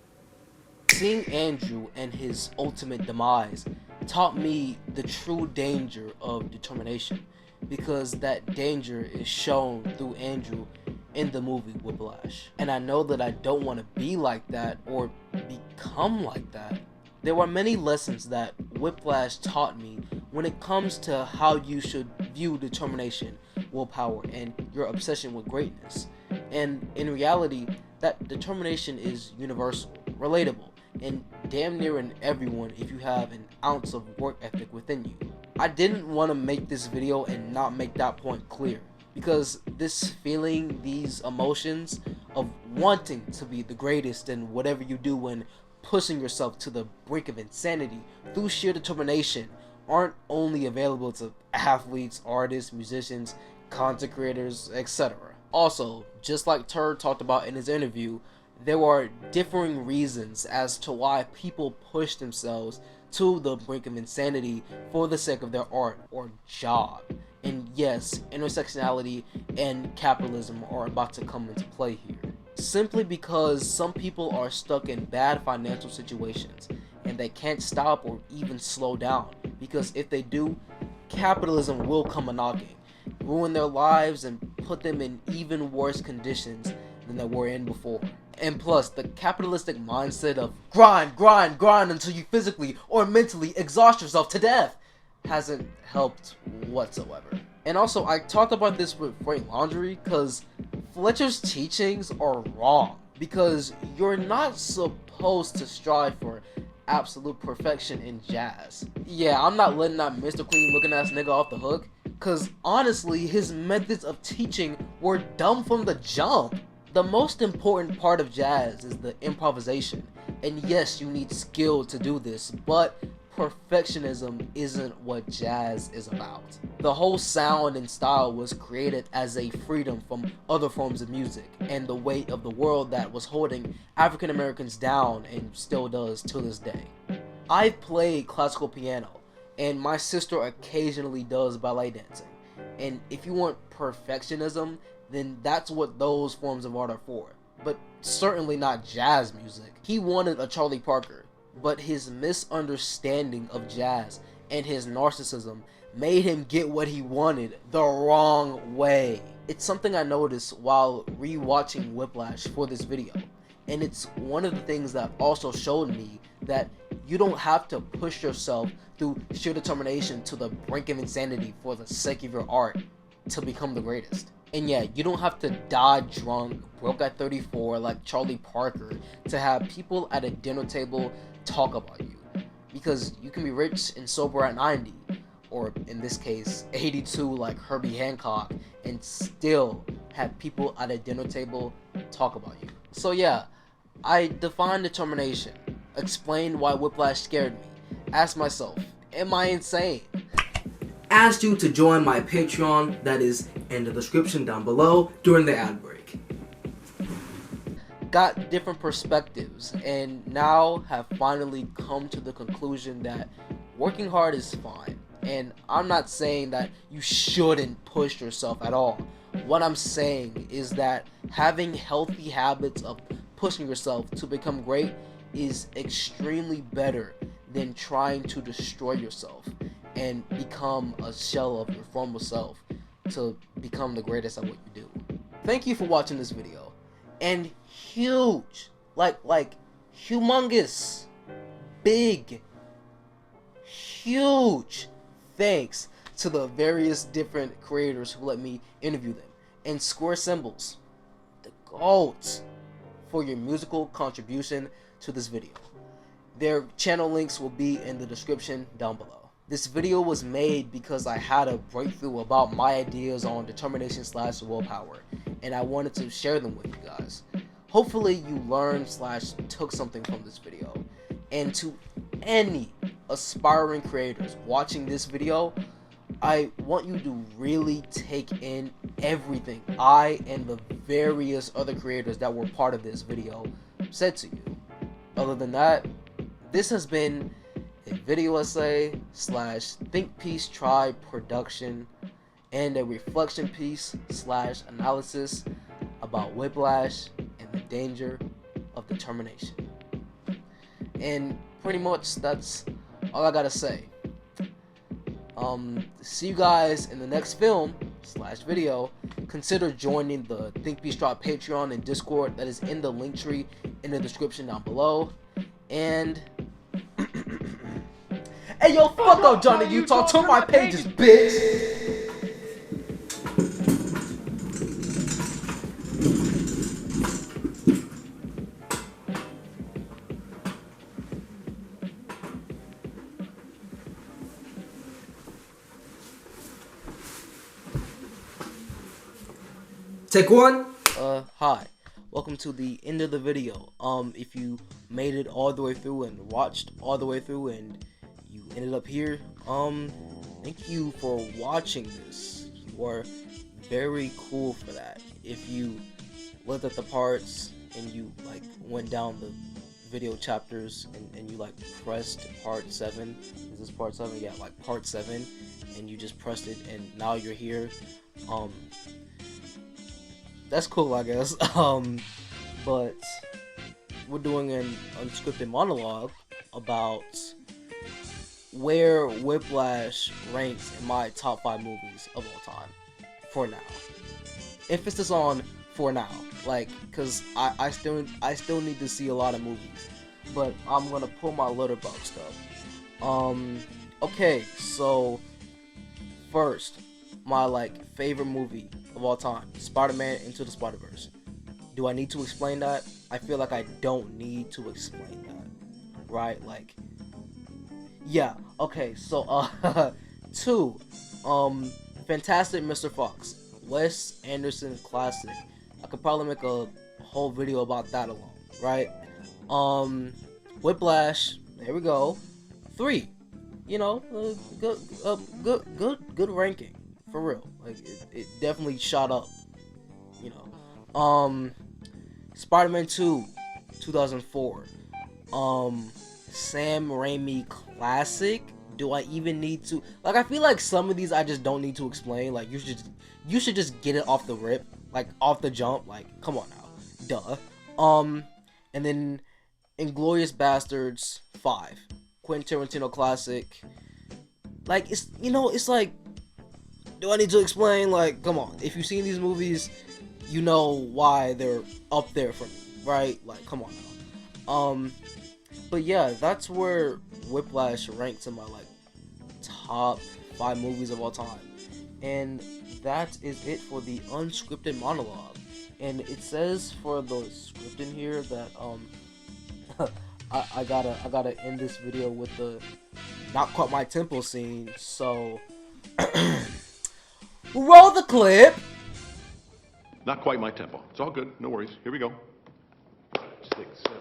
Seeing Andrew and his ultimate demise taught me the true danger of determination, because that danger is shown through Andrew in the movie Whiplash. And I know that I don't want to be like that or become like that. There were many lessons that Whiplash taught me when it comes to how you should view determination, willpower, and your obsession with greatness. And in reality, that determination is universal, relatable, and damn near in everyone if you have an ounce of work ethic within you. I didn't want to make this video and not make that point clear, because this feeling, these emotions of wanting to be the greatest in whatever you do and pushing yourself to the brink of insanity through sheer determination aren't only available to athletes, artists, musicians, content creators, etc. Also, just like Turd talked about in his interview, there are differing reasons as to why people push themselves to the brink of insanity for the sake of their art or job. And yes, intersectionality and capitalism are about to come into play here. Simply because some people are stuck in bad financial situations and they can't stop or even slow down, because if they do, capitalism will come a-knocking, ruin their lives and put them in even worse conditions than they were in before. And plus, the capitalistic mindset of grind, grind, grind until you physically or mentally exhaust yourself to death hasn't helped whatsoever. And also, I talked about this with Frank Laundrie because Fletcher's teachings are wrong, because you're not supposed to strive for absolute perfection in jazz. Yeah, I'm not letting that Mr. Clean looking ass nigga off the hook, because honestly, his methods of teaching were dumb from the jump. The most important part of jazz is the improvisation, and yes, you need skill to do this, but perfectionism isn't what jazz is about. The whole sound and style was created as a freedom from other forms of music and the weight of the world that was holding African Americans down and still does to this day. I play classical piano, and my sister occasionally does ballet dancing, and if you want perfectionism, then that's what those forms of art are for, but certainly not jazz music. He wanted a Charlie Parker, but his misunderstanding of jazz and his narcissism made him get what he wanted the wrong way. It's something I noticed while rewatching Whiplash for this video, and it's one of the things that also showed me that you don't have to push yourself through sheer determination to the brink of insanity for the sake of your art to become the greatest. And yeah, you don't have to die drunk, broke at 34 like Charlie Parker to have people at a dinner table talk about you. Because you can be rich and sober at 90, or in this case, 82 like Herbie Hancock, and still have people at a dinner table talk about you. So yeah, I defined determination, explained why Whiplash scared me, asked myself, am I insane? Asked you to join my Patreon, that is in the description down below during the ad break. Got different perspectives, and now have finally come to the conclusion that working hard is fine. And I'm not saying that you shouldn't push yourself at all. What I'm saying is that having healthy habits of pushing yourself to become great is extremely better than trying to destroy yourself and become a shell of your former self to become the greatest at what you do. Thank you for watching this video. and huge, like humongous, big, huge thanks to the various different creators who let me interview them. And Square Symbols, the GOAT, for your musical contribution to this video. Their channel links will be in the description down below. This video was made because I had a breakthrough about my ideas on determination / willpower, and I wanted to share them with you guys. Hopefully you learned / took something from this video. And to any aspiring creators watching this video, I want you to really take in everything I and the various other creators that were part of this video said to you. Other than that, this has been a video essay / think piece tribe production and a reflection piece / analysis about Whiplash and the danger of determination. And pretty much that's all I gotta say. See you guys in the next film / video. Consider joining the Think Piece Tribe Patreon and Discord that is in the link tree in the description down below. And hey yo, fuck up Johnny Utah, turn my pages, bitch! Take one. Hi. Welcome to the end of the video. If you made it all the way through and watched all the way through and you ended up here, thank you for watching this. You are very cool for that. If you looked at the parts and you like went down the video chapters and you like pressed part 7, is this part 7? Yeah, like part 7, and you just pressed it and now you're here. That's cool, I guess. But we're doing an unscripted monologue about where Whiplash ranks in my top 5 movies of all time. For now. Emphasis on for now. Like, cause I still need to see a lot of movies. But I'm gonna pull my Letterboxd up. Okay, so first, my like favorite movie of all time, Spider-Man Into the Spider-Verse. Do I need to explain that? I feel like I don't need to explain that, right? Like, yeah, okay, so 2, Fantastic Mr. Fox, Wes Anderson classic. I could probably make a whole video about that alone, right? Whiplash, there we go. 3, you know, good ranking. For real, like it definitely shot up, you know. Spider-Man 2, 2004. Sam Raimi classic. Do I even need to? Like, I feel like some of these I just don't need to explain. Like, you should just get it off the rip, like off the jump. Like, come on now, duh. And then Inglourious Bastards 5, Quentin Tarantino classic. Like, it's, you know, it's like, do I need to explain? Like, come on. If you've seen these movies, you know why they're up there for me, right? Like, come on now. But yeah, that's where Whiplash ranks in my, like, top 5 movies of all time. And that is it for the unscripted monologue. And it says for the script in here that, I gotta end this video with the not quite my tempo scene, so roll the clip. Not quite my tempo. It's all good. No worries. Here we go. 6, 7.